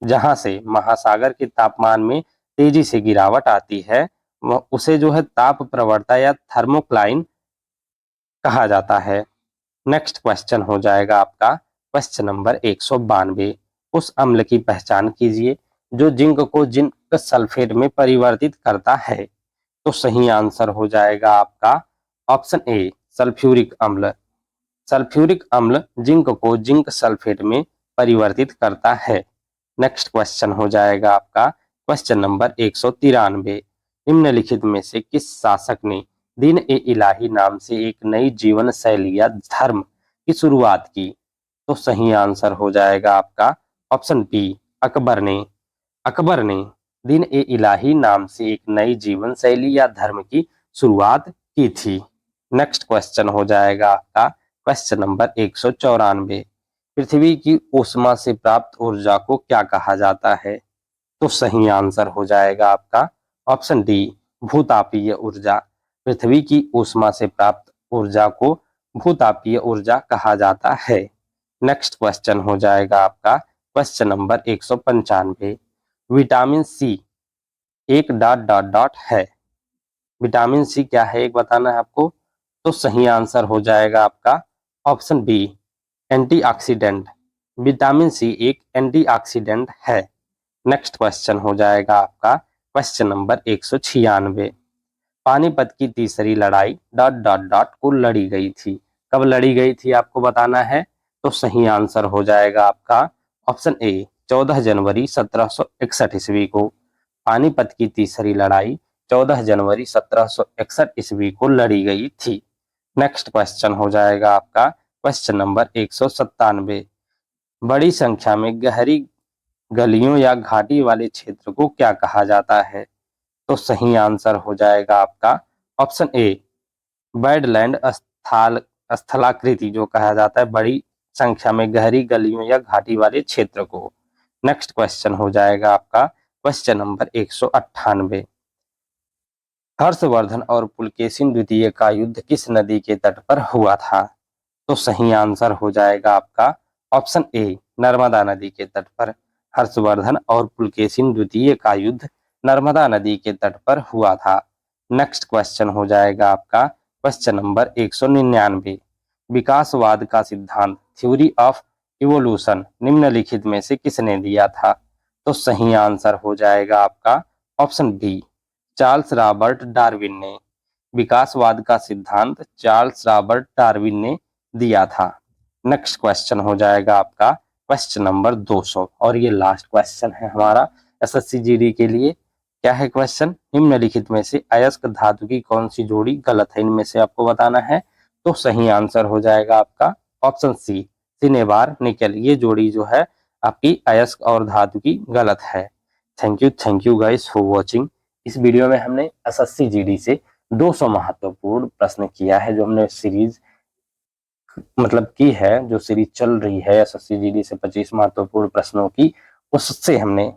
A: जहां से महासागर के तापमान में तेजी से गिरावट आती है वह उसे जो है ताप प्रवणता या थर्मोक्लाइन कहा जाता है। नेक्स्ट क्वेश्चन हो जाएगा आपका क्वेश्चन नंबर 192। उस अम्ल की पहचान कीजिए जो जिंक को जिंक सल्फेट में परिवर्तित करता है। तो सही आंसर हो जाएगा आपका ऑप्शन ए, सल्फ्यूरिक अम्ल। सल्फ्यूरिक अम्ल जिंक को जिंक सल्फेट में परिवर्तित करता है। नेक्स्ट क्वेश्चन हो जाएगा आपका क्वेश्चन नंबर 193। निम्नलिखित में से किस शासक ने दीन ए इलाही नाम से एक नई जीवन शैली या धर्म की शुरुआत की? तो सही आंसर हो जाएगा आपका ऑप्शन बी, अकबर ने। अकबर ने दीन ए इलाही नाम से एक नई जीवन शैली या धर्म की शुरुआत की थी। नेक्स्ट क्वेश्चन हो जाएगा आपका क्वेश्चन नंबर 194। पृथ्वी की ऊष्मा से प्राप्त ऊर्जा को क्या कहा जाता है? तो सही आंसर हो जाएगा आपका ऑप्शन डी, भूतापीय ऊर्जा। पृथ्वी की ऊष्मा से प्राप्त ऊर्जा को भूतापीय ऊर्जा कहा जाता है। नेक्स्ट क्वेश्चन हो जाएगा आपका क्वेश्चन नंबर 195। विटामिन सी एक डॉट डॉट डॉट है। विटामिन सी क्या है एक बताना है आपको। तो सही आंसर हो जाएगा आपका option B, antioxidant. Vitamin C एक एंटीऑक्सीडेंट है। नेक्स्ट क्वेश्चन हो जाएगा आपका क्वेश्चन नंबर 196। पानीपत की तीसरी लड़ाई डॉट डॉट डॉट को लड़ी गई थी। कब लड़ी गई थी आपको बताना है। तो सही आंसर हो जाएगा आपका ऑप्शन ए, 14 जनवरी 1761 ईस्वी को। पानीपत की तीसरी लड़ाई 14 जनवरी 1761 ईस्वी को लड़ी गई थी। नेक्स्ट क्वेश्चन हो जाएगा आपका क्वेश्चन नंबर 197। बड़ी संख्या में गहरी गलियों या घाटी वाले क्षेत्र को क्या कहा जाता है? तो सही आंसर हो जाएगा आपका ऑप्शन ए, बैडलैंड स्थलाकृति जो कहा जाता है बड़ी संख्या में गहरी गलियों या घाटी वाले क्षेत्र को। नेक्स्ट क्वेश्चन हो जाएगा आपका क्वेश्चन नंबर 198। हर्षवर्धन और पुलकेशिन द्वितीय का युद्ध किस नदी के तट पर हुआ था? तो सही आंसर हो जाएगा आपका ऑप्शन ए, नर्मदा नदी के तट पर। हर्षवर्धन और पुलकेशिन द्वितीय का युद्ध नर्मदा नदी के तट पर हुआ था। नेक्स्ट क्वेश्चन हो जाएगा आपका क्वेश्चन नंबर 199। विकासवाद का सिद्धांत, थ्योरी ऑफ इवोल्यूशन, निम्नलिखित में से किसने दिया था? तो सही आंसर हो जाएगा आपका option B, Charles Robert Darwin ने। विकासवाद का सिद्धांत चार्ल्स रॉबर्ट डार्विन ने दिया था। नेक्स्ट क्वेश्चन हो जाएगा आपका क्वेश्चन नंबर 200 और ये लास्ट क्वेश्चन है हमारा एसएससी जीडी के लिए। क्या है क्वेश्चन? निम्नलिखित में से अयस्क धातु की कौन सी जोड़ी गलत है, इनमें से आपको बताना है। तो सही आंसर हो जाएगा आपका ऑप्शन सी, सिनेबार निकेल। ये जोड़ी जो है आपकी अयस्क और धातु की गलत है। Thank you guys for watching. इस वीडियो में हमने एसएससी जीडी से 200 महत्वपूर्ण प्रश्न किया है, जो हमने सीरीज मतलब की है, जो सीरीज चल रही है एसएससी जीडी से 25 महत्वपूर्ण प्रश्नों की, उससे हमने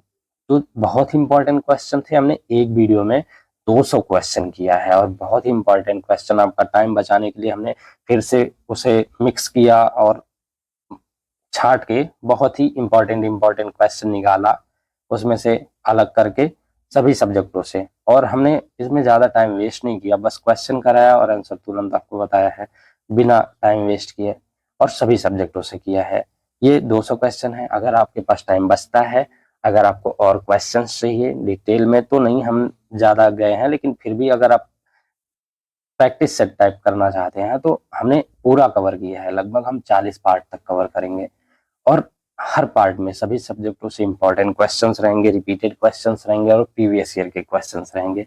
A: तो बहुत ही इंपॉर्टेंट क्वेश्चन थे हमने एक वीडियो में 200 क्वेश्चन किया है और बहुत ही इंपॉर्टेंट क्वेश्चन। आपका टाइम बचाने के लिए हमने फिर से उसे मिक्स किया और छाट के बहुत ही इंपॉर्टेंट क्वेश्चन निकाला उसमें से अलग करके सभी सब्जेक्टों से। और हमने इसमें ज़्यादा टाइम वेस्ट नहीं किया, बस क्वेश्चन कराया और आंसर तुरंत आपको बताया है बिना टाइम वेस्ट किए, और सभी सब्जेक्टों से किया है। ये 200 क्वेश्चन है। अगर आपके पास टाइम बचता है, अगर आपको और क्वेश्चन चाहिए, डिटेल में तो नहीं हम ज़्यादा गए हैं, लेकिन फिर भी अगर आप प्रैक्टिस सेट टाइप करना चाहते हैं तो हमने पूरा कवर किया है। लगभग हम 40 पार्ट तक कवर करेंगे और हर पार्ट में सभी सब्जेक्टों से इंपॉर्टेंट क्वेश्चंस रहेंगे, रिपीटेड क्वेश्चंस रहेंगे और प्रीवियस ईयर के क्वेश्चंस रहेंगे।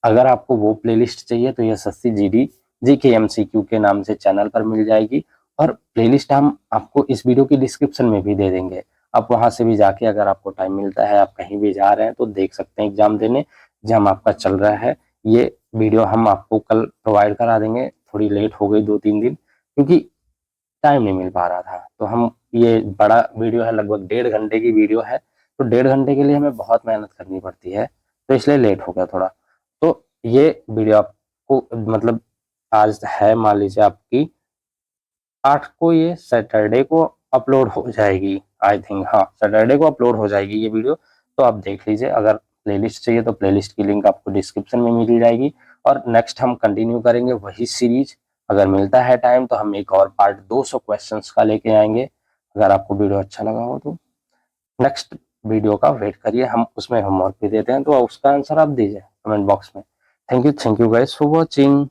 A: अगर आपको वो प्लेलिस्ट चाहिए तो ये सस्ती जीडी जीके एमसीक्यू के नाम से चैनल पर मिल जाएगी, और प्लेलिस्ट हम आपको इस वीडियो की डिस्क्रिप्शन में भी दे देंगे। आप वहां से भी जाके अगर आपको टाइम मिलता है, आप कहीं भी जा रहे हैं तो देख सकते हैं एग्जाम देने, एग्जाम आपका चल रहा है। ये वीडियो हम आपको कल प्रोवाइड करा देंगे। थोड़ी लेट हो गई 2-3 दिन, क्योंकि टाइम नहीं मिल पा रहा था। तो हम, ये बड़ा वीडियो है, लगभग 1.5 घंटे की वीडियो है, तो 1.5 घंटे के लिए हमें बहुत मेहनत करनी पड़ती है, तो इसलिए लेट हो गया थोड़ा। तो ये वीडियो आपको मतलब आज है, मान लीजिए आपकी 8 को, ये सैटरडे को अपलोड हो जाएगी आई थिंक। हाँ, सैटरडे को अपलोड हो जाएगी ये वीडियो, तो आप देख लीजिए। अगर प्लेलिस्ट चाहिए तो प्लेलिस्ट की लिंक आपको डिस्क्रिप्शन में मिल जाएगी। और नेक्स्ट हम कंटिन्यू करेंगे वही सीरीज। अगर मिलता है टाइम तो हम एक और पार्ट 200 क्वेश्चंस का लेके आएंगे। अगर आपको वीडियो अच्छा लगा हो तो नेक्स्ट वीडियो का वेट करिए, हम उसमें होमवर्क भी देते हैं, तो उसका आंसर आप दीजिए कमेंट बॉक्स में। Thank you guys for watching.